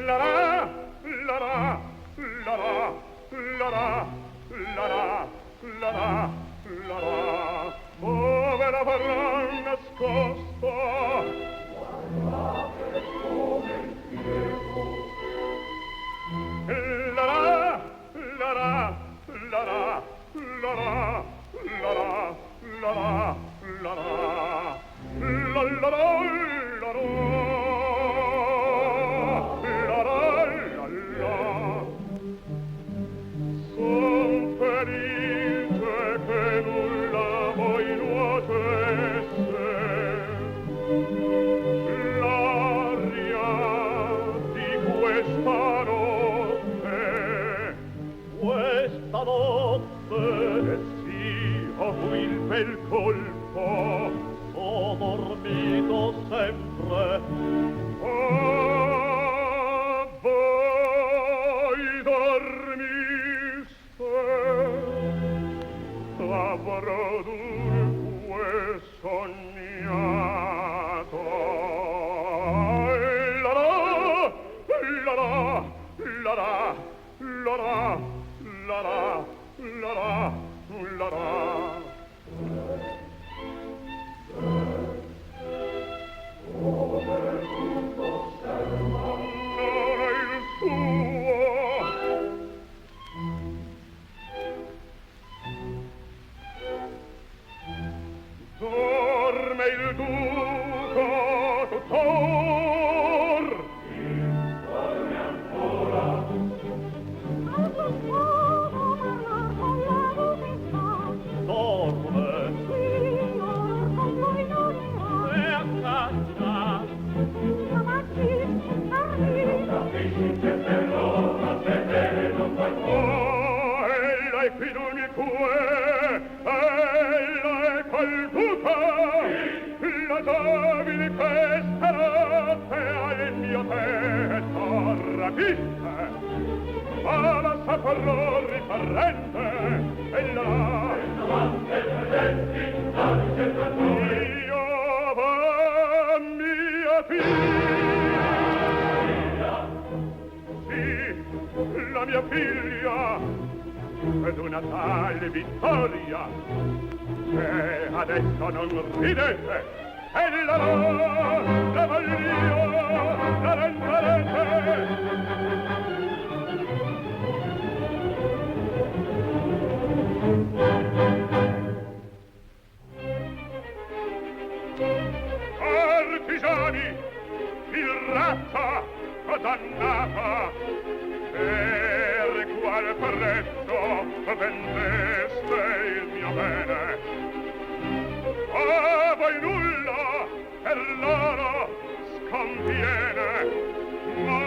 C: la la la la la la la la povera varrà nascosta guardate come piego la la la la la la la la la son felice che nulla voi nuotesse l'aria di questa notte sì ho qui il bel colpo ho dormito sempre voi dormiste avrò dunque sognato la la la la la la la la. Non è il suo. Dorme il duco tuttor. Dorme ancora. Dorme. Signor, con voi non è a casa. Capisci che per Roma vedere non puoi più. Oh, ella è qui d'unique, ella è col duca, la giovine questa notte al mio tetto rapiste, ma la saprò riparrente, e là, davanti presenti, non c'è tra noi. Io va mia figlia, sì, la mia figlia, ed una tale vittoria, che adesso non ridete, e la voglio, la renderete. Artigiani, il razza, dannata, per quale prezzo vendeste il mio bene? A voi nulla per loro sconviene, ma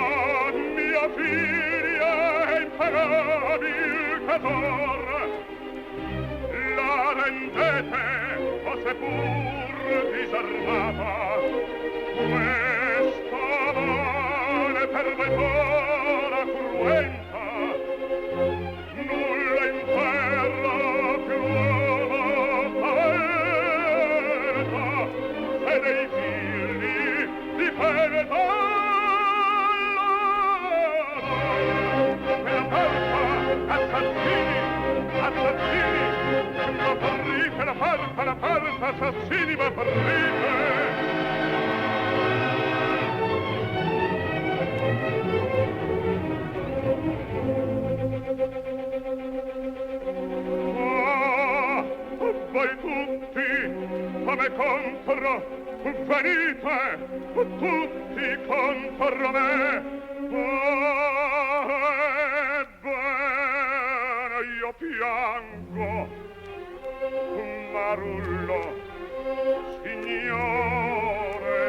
C: mia figlia è impagabil tesor. La rendete o seppur disarmata, questo vale per voi buona cruenta. Nulla in terra più averta, e dei figli di fede per la porta assassini, ma parrite la porta assassini, ma parrite. Voi tutti come contro venite, tutti contro me. Ebbene io piango, Marullo, signore,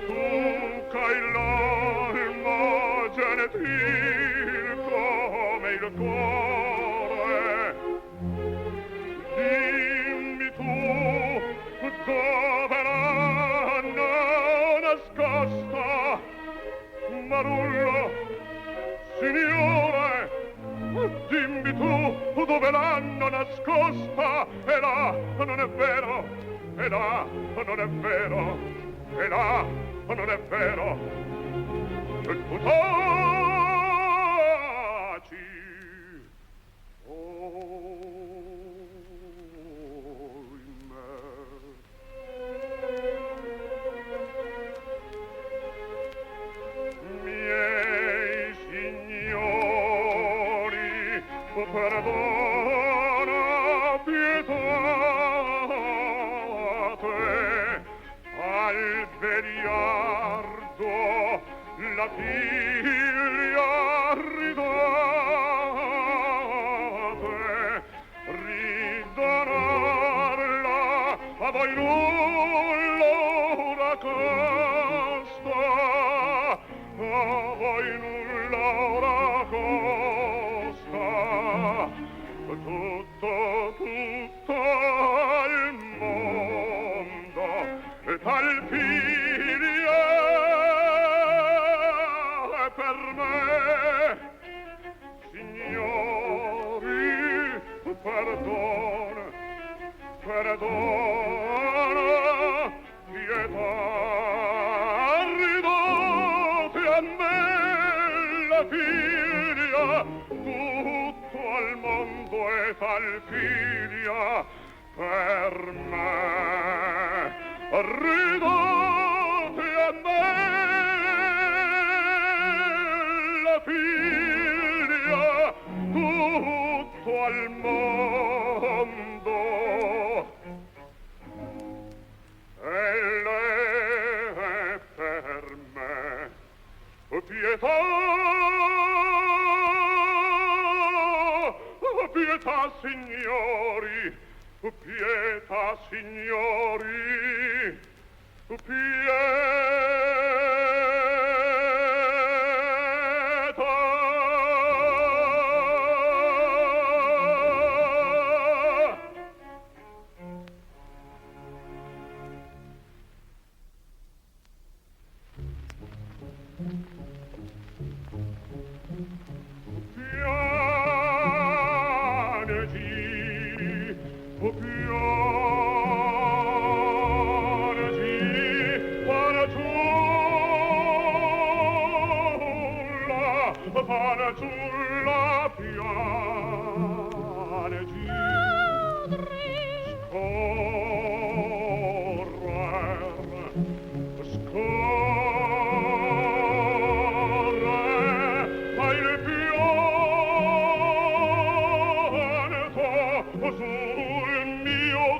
C: tu c'hai l'animo gentil come il cuore. Dimmi tu dove l'hanno nascosta, Marullo, signore, dimmi tu dove l'hanno nascosta. E là non è vero, e là non è vero, e là non è vero, tu taci. Miei signori, perdona pietate al veliardo la figlia ridate, ridonarla a voi nulla ora costa, a voi nulla ora costa. Tutto al mondo tal figlia è per me. Signori, perdona, pietà, ridate a me tal figlia per me ridote a me la figlia tutto al mondo e lei per me pietà pietà signori pietà signori fanciulla piangi scorrer ma il pianto sul mio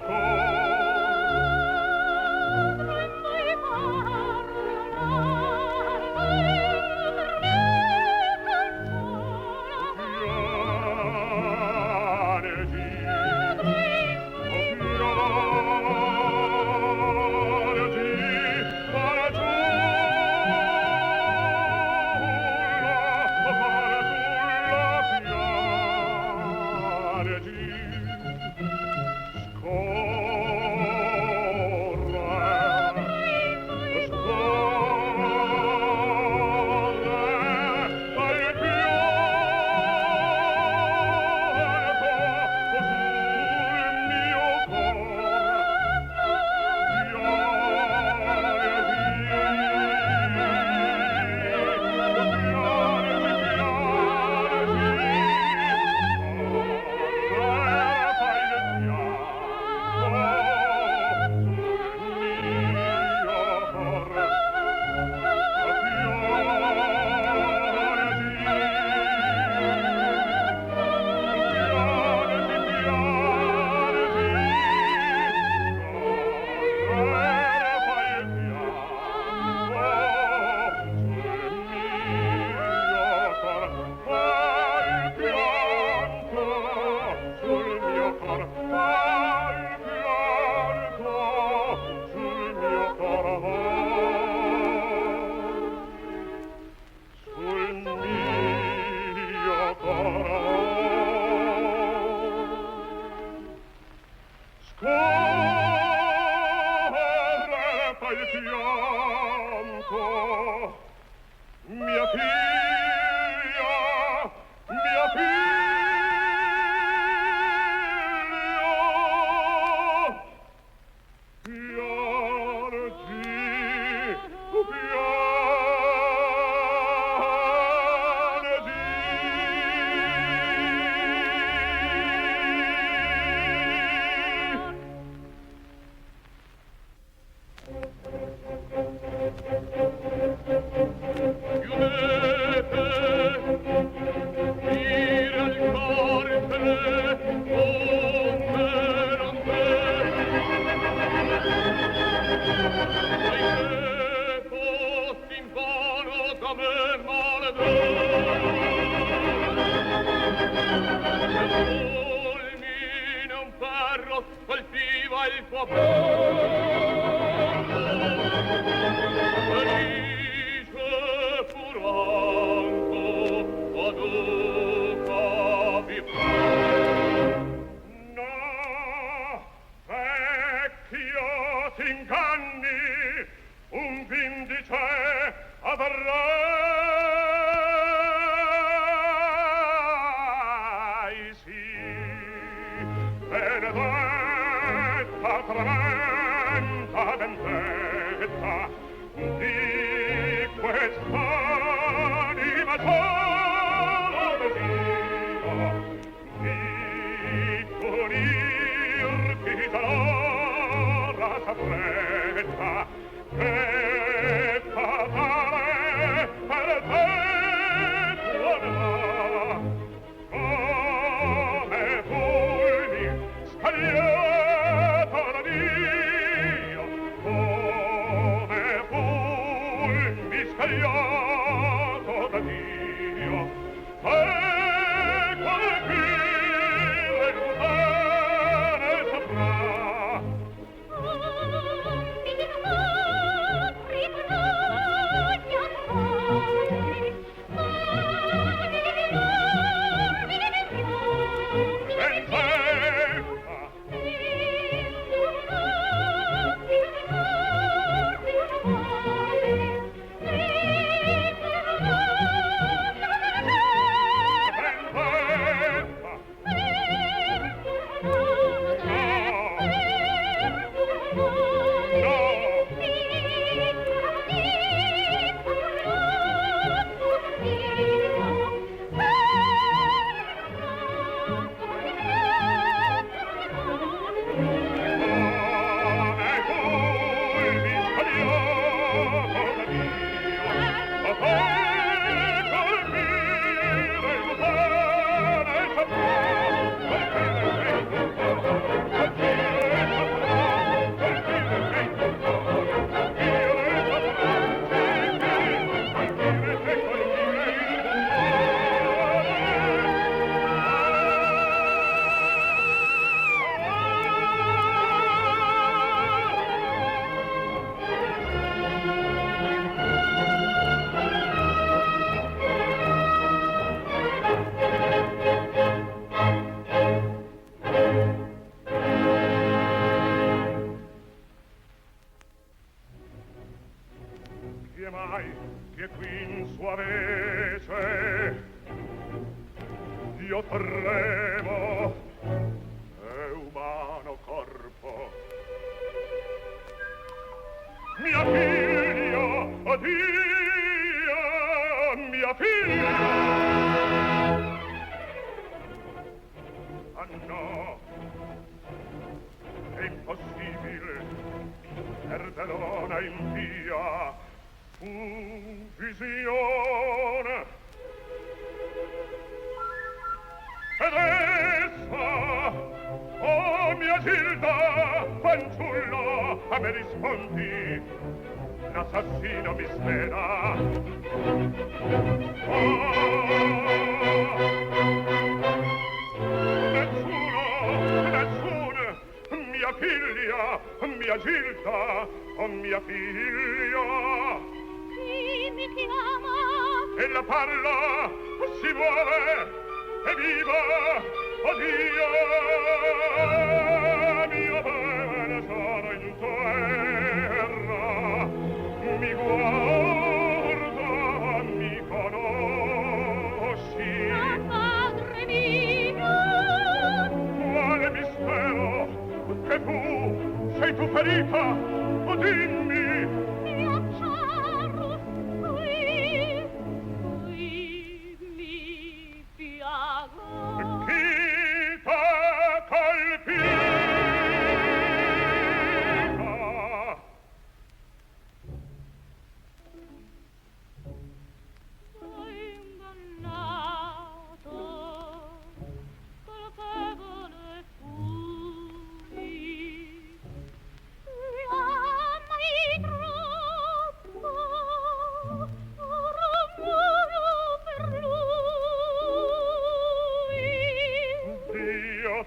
C: colpiva il tuo felice furanco ad Ottavi no vecchio t'inganni un vindice avrai sì benedetta tremenda vendetta di quest'anima solo desio di questa fretta che fatale per te suonerà come fulmi scagliato da Dio, come fulmi scagliato da Dio, e colpire l'umane saprà. Che qui in sua vece io tremo è umano corpo mia figlia oddio mia figlia ah no è impossibile perderona impia visione ed essa oh mia Gilda fanciulla a me rispondi l'assassino mi spera nessuno mia figlia mia Gilda oh mia figlia
D: mi chiama
C: e la parla si muove e viva oddio mio bene sono in terra mi guarda mi conosci
D: padre mio
C: quale mistero che tu sei tu ferita o dimmi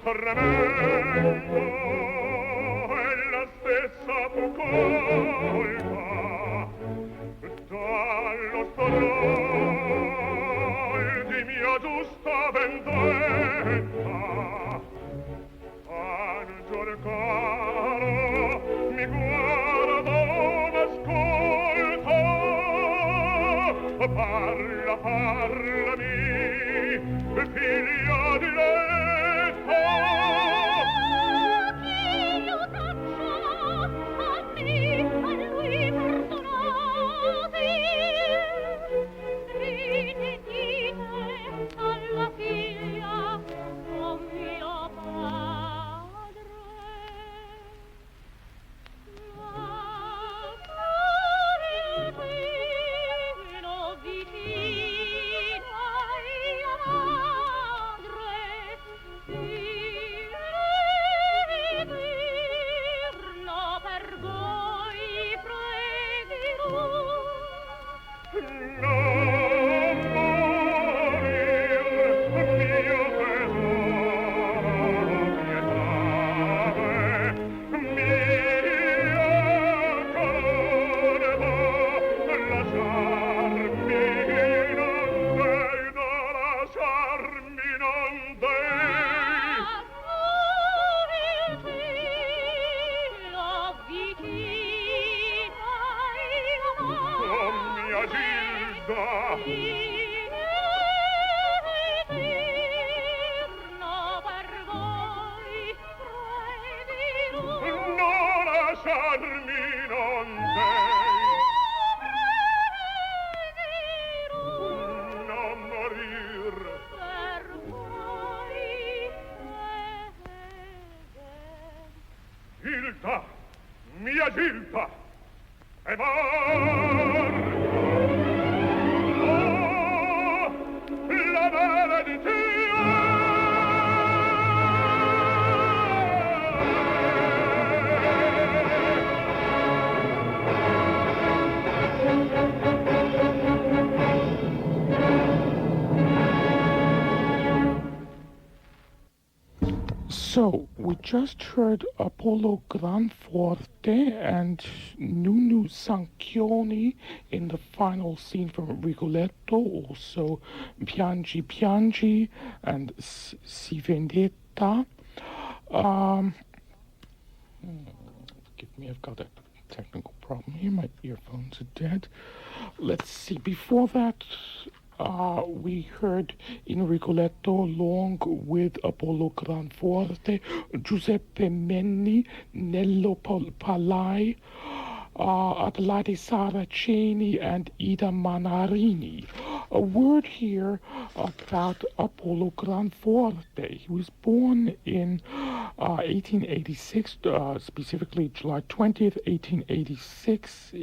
C: tormento è la stessa tua colpa dallo storol di mia giusta vendetta angel caro mi guarda m'ascolta parla parlami figlia di lei mia Gilda, non lasciarmi non non morir. Gilda, mia Gilda, e mor! Oh, la maledizione!
A: So, we just heard Apollo Granforte and Nunu Sanchioni in the final scene from Rigoletto, also Piangi Piangi and Si Vendetta. Forgive me, I've got a technical problem here. My earphones are dead. Let's see, before that, we heard in Rigoletto, along with Apollo Granforte, Giuseppe Menni, Nello Polai, Adelaide Saraceni, and Ida Mannarini. A word here about Apollo Granforte. He was born in 1886, specifically July 20th, 1886,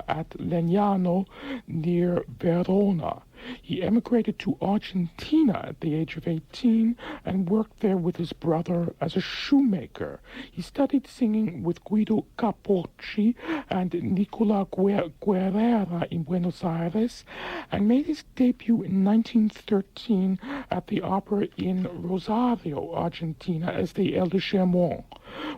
A: at Legnano near Verona. He emigrated to Argentina at the age of 18 and worked there with his brother as a shoemaker. He studied singing with Guido Capocci and Nicola Guerrera in Buenos Aires and made his debut in 1913 at the opera in Rosario, Argentina, as the El Germont.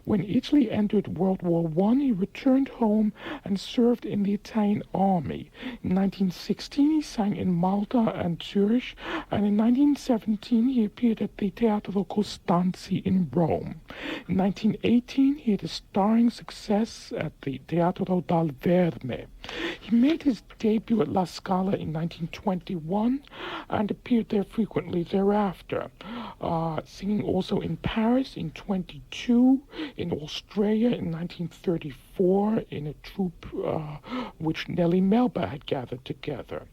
A: When Italy entered World War I, he returned home and served in the Italian army. In 1916, he sang in Malta and Zurich, and in 1917, he appeared at the Teatro Costanzi in Rome. In 1918, he had a starring success at the Teatro dal Verme. He made his debut at La Scala in 1921 and appeared there frequently thereafter, singing also in Paris in 22, in Australia in 1934 in a troupe which Nellie Melba had gathered together.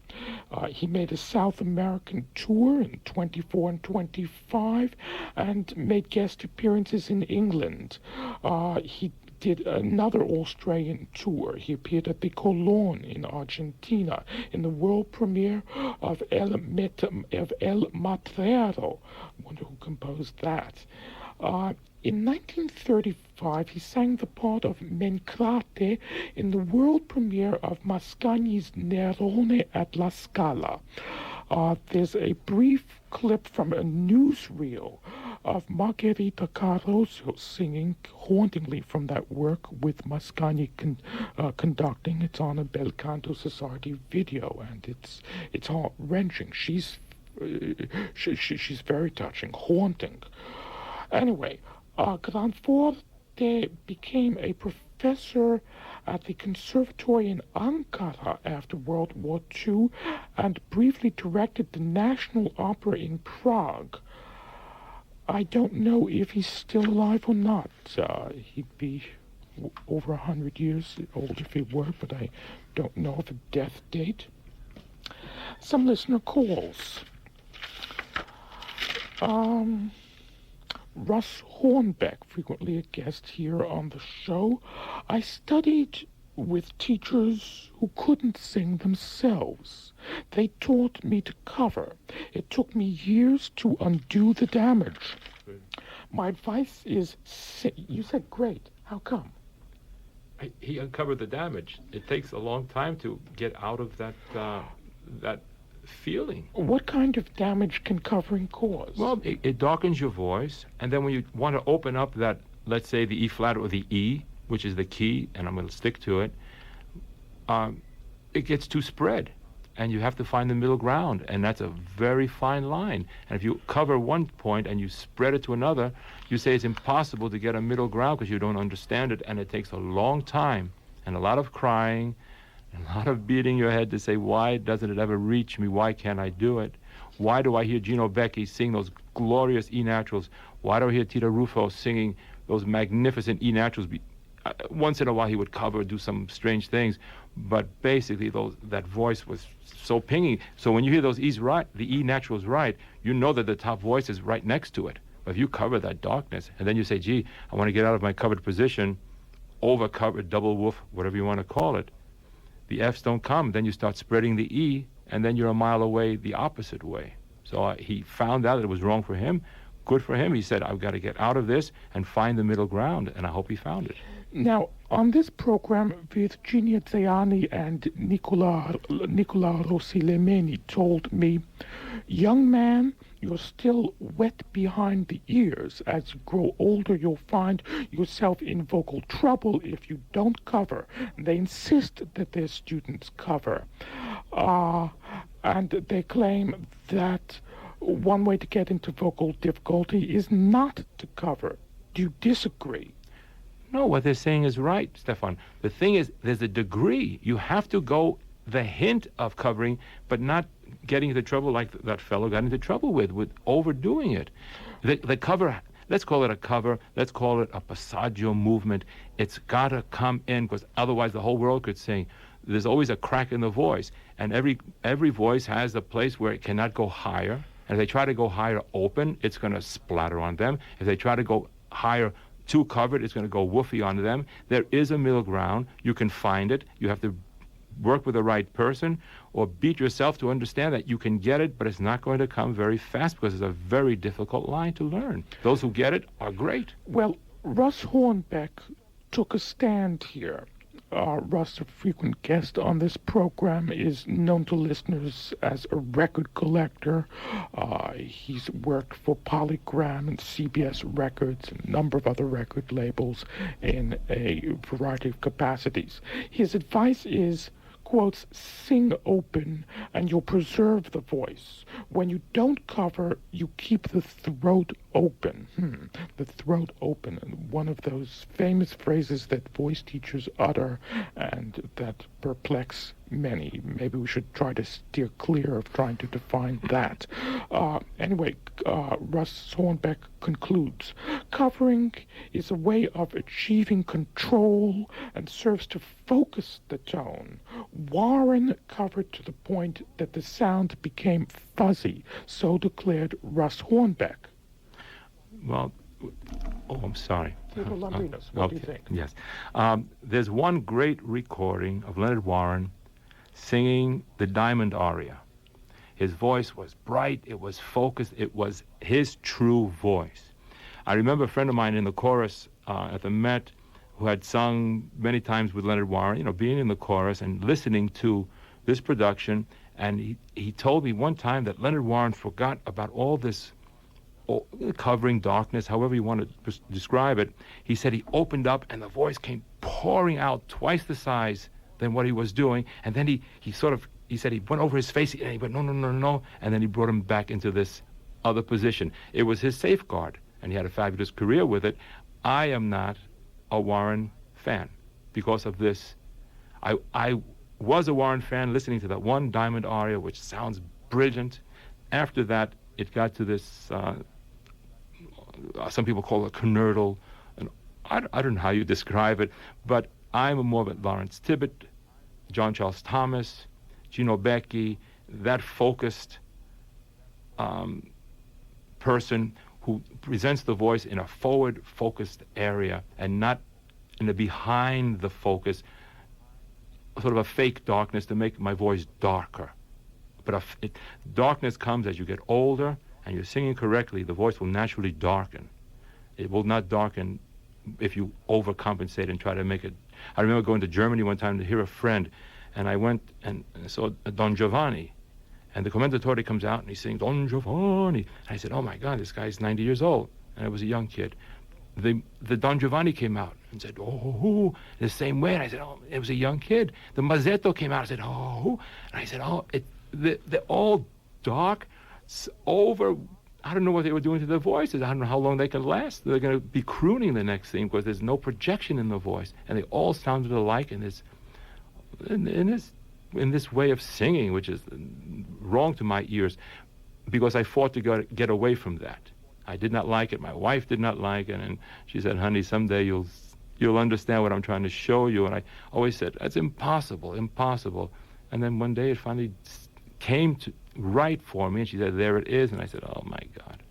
A: He made a South American tour in 24 and 25 and made guest appearances in England. He did another Australian tour. He appeared at the Colón in Argentina in the world premiere of El Matrero. I wonder who composed that. In 1935, he sang the part of Mencrate in the world premiere of Mascagni's Nerone at La Scala. There's a brief clip from a newsreel of Margherita Caruso singing hauntingly from that work with Mascagni conducting. It's on a Bel Canto Society video, and it's heart-wrenching. She's very touching, haunting. Anyway, Granforte became a professor at the conservatory in Ankara after World War II and briefly directed the National Opera in Prague. I don't know if he's still alive or not. He'd be over 100 years old if he were, but I don't know of a death date. Some listener calls. Russ Hornbeck, frequently a guest here on the show. I studied with teachers who couldn't sing themselves. They taught me to cover. It took me years to undo the damage. My advice is, you said great. How come?
B: He uncovered the damage. It takes a long time to get out of that feeling.
A: What kind of damage can covering cause?
B: Well, it darkens your voice, and then when you want to open up that, let's say the E flat or the E, which is the key, and I'm going to stick to it, it gets too spread, and you have to find the middle ground, and that's a very fine line. And if you cover one point and you spread it to another, you say it's impossible to get a middle ground because you don't understand it, and it takes a long time and a lot of crying and a lot of beating your head to say, why doesn't it ever reach me? Why can't I do it? Why do I hear Gino Becchi sing those glorious E naturals? Why do I hear Tito Ruffo singing those magnificent E naturals? Once in a while he would cover, do some strange things, but basically that voice was so pinging. So when you hear those E's right, the E naturals right, you know that the top voice is right next to it. But if you cover that darkness, and then you say, gee, I want to get out of my covered position, over covered, double woof, whatever you want to call it, the F's don't come. Then you start spreading the E, and then you're a mile away the opposite way. So he found out that it was wrong for him. Good for him. He said, I've got to get out of this and find the middle ground, and I hope he found it.
A: Now, on this program, Virginia Zeani and Nicola Rossi-Lemeni told me, young man, you're still wet behind the ears. As you grow older, you'll find yourself in vocal trouble if you don't cover. They insist that their students cover. And they claim that one way to get into vocal difficulty is not to cover. Do you disagree?
B: No, what they're saying is right, Stefan. The thing is, there's a degree. You have to go the hint of covering, but not getting into trouble like that fellow got into trouble with overdoing it. The cover, let's call it a cover, let's call it a passaggio movement. It's got to come in, because otherwise the whole world could sing. There's always a crack in the voice, and every voice has a place where it cannot go higher. And if they try to go higher open, it's going to splatter on them. If they try to go higher too covered, it's going to go woofy onto them. There is a middle ground. You can find it. You have to work with the right person or beat yourself to understand that you can get it, but it's not going to come very fast because it's a very difficult line to learn. Those who get it are great.
A: Well, Russ Hornbeck took a stand here. Russ, a frequent guest on this program, is known to listeners as a record collector. He's worked for Polygram and CBS Records and a number of other record labels in a variety of capacities. His advice is, quotes, sing open and you'll preserve the voice. When you don't cover, you keep the throat open. The throat open. And one of those famous phrases that voice teachers utter and that perplex many. Maybe we should try to steer clear of trying to define that. Anyway, Russ Hornbeck concludes, covering is a way of achieving control and serves to focus the tone. Warren covered to the point that the sound became fuzzy, so declared Russ Hornbeck.
B: Well, I'm sorry.
A: THEODORE Lambrinoos, what do you think?
B: Yes. There's one great recording of Leonard Warren singing the Diamond Aria. His voice was bright, it was focused, it was his true voice. I remember a friend of mine in the chorus at the Met who had sung many times with Leonard Warren, being in the chorus and listening to this production, and he told me one time that Leonard Warren forgot about all this covering, darkness, however you want to describe it. He said he opened up and the voice came pouring out twice the size than what he was doing, and then he said he went over his face and he went no, and then he brought him back into this other position. It was his safeguard, and he had a fabulous career with it. I am not a Warren fan because of this. I was a Warren fan listening to that one Diamond Aria, which sounds brilliant. After that, it got to this, some people call it concerto, and I don't know how you describe it, but I'm more of a Lawrence Tibbett, John Charles Thomas, Gino Becchi, that focused person who presents the voice in a forward-focused area and not in the behind the focus, sort of a fake darkness to make my voice darker. But darkness comes as you get older and you're singing correctly, the voice will naturally darken. It will not darken if you overcompensate and try to make it. I remember going to Germany one time to hear a friend, and I went and saw Don Giovanni, and the commendatore comes out and he sings Don Giovanni. And I said, oh my God, this guy's 90 years old. And I was a young kid. the Don Giovanni came out and said, oh, the same way. And I said, oh, it was a young kid. The Mazzetto came out and said, oh, and I said, oh, they're all dark, over. I don't know what they were doing to their voices. I don't know how long they can last. They're going to be crooning the next theme because there's no projection in the voice, and they all sounded alike in this way of singing, which is wrong to my ears, because I fought to get away from that. I did not like it. My wife did not like it, and she said, "Honey, someday you'll understand what I'm trying to show you." And I always said, "That's impossible." And then one day it finally came to right for me, and she said, "There it is." And I said, "Oh my God."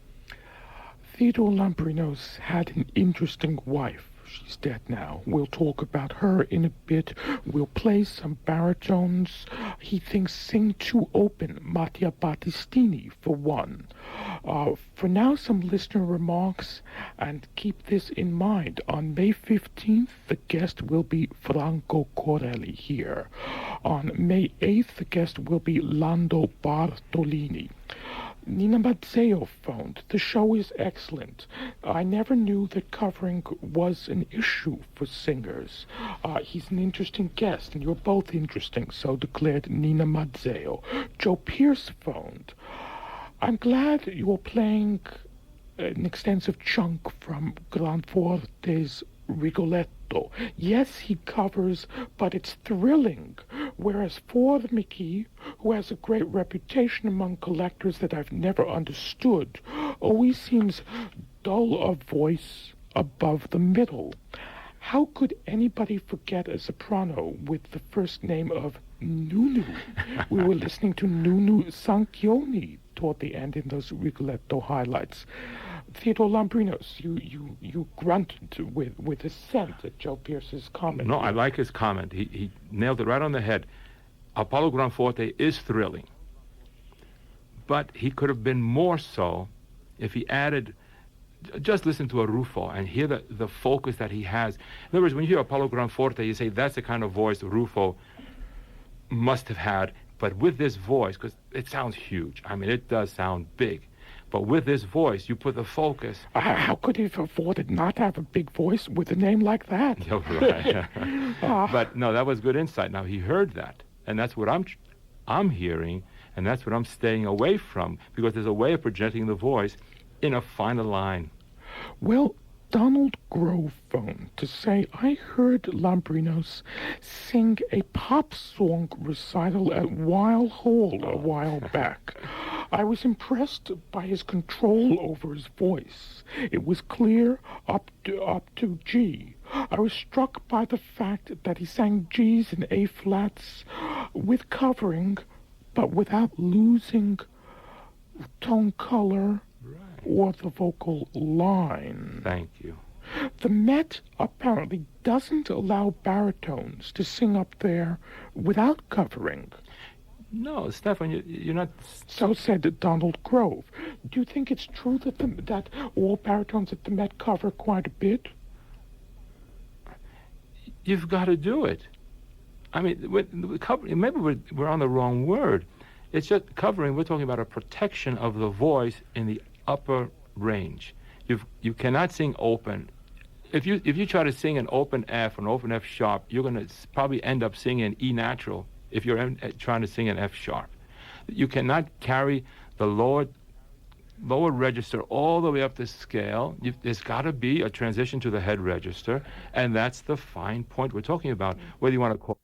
A: Theodore Lambrinos had an interesting wife. She's dead now. We'll talk about her in a bit. We'll play some baritones. He thinks sing too open. Mattia Battistini, for one. For now, some listener remarks, and keep this in mind. On May 15th, the guest will be Franco Corelli here. On May 8th, the guest will be Lando Bartolini. Nina Mazzeo phoned. The show is excellent. I never knew that covering was an issue for singers. He's an interesting guest, and you're both interesting, so declared Nina Mazzeo. Joe Pierce phoned. I'm glad you're playing an extensive chunk from Granforte's Rigoletto. Yes, he covers, but it's thrilling. Whereas Formichi, who has a great reputation among collectors that I've never understood, always seems dull of voice above the middle. How could anybody forget a soprano with the first name of Nunu? We were listening to Nunu Sanchioni toward the end in those Rigoletto highlights. Theodore Lambrinos, you grunted with assent at Joe Pierce's comment.
B: No, I like his comment. He nailed it right on the head. Apollo Granforte is thrilling, but he could have been more so if he added, just listen to a Ruffo and hear the focus that he has. In other words, when you hear Apollo Granforte, you say that's the kind of voice Ruffo must have had, but with this voice, because it sounds huge. I mean, it does sound big. But with this voice, you put the focus.
A: How could he have afforded not to have a big voice with a name like that?
B: You're right. But no, that was good insight. Now, he heard that, and that's what I'm hearing, and that's what I'm staying away from, because there's a way of projecting the voice in a final line.
A: Well, Donald Grove phoned to say, I heard Lambrinos sing a pop song recital at Weil Hall a while back. I was impressed by his control over his voice. It was clear up to G. I was struck by the fact that he sang G's and A flats with covering, but without losing tone color or the vocal line.
B: Thank you.
A: The Met apparently doesn't allow baritones to sing up there without covering.
B: No, Stefan, you're not...
A: So said Donald Grove. Do you think it's true that all baritones at the Met cover quite a bit?
B: You've got to do it. I mean, maybe we're on the wrong word. It's just covering. We're talking about a protection of the voice in the upper range. You cannot sing open. If you try to sing an open F, an open F sharp, you're going to probably end up singing an E natural if you're trying to sing an F sharp. You cannot carry the lower register all the way up the scale. There's got to be a transition to the head register, and that's the fine point we're talking about. Whether you want to call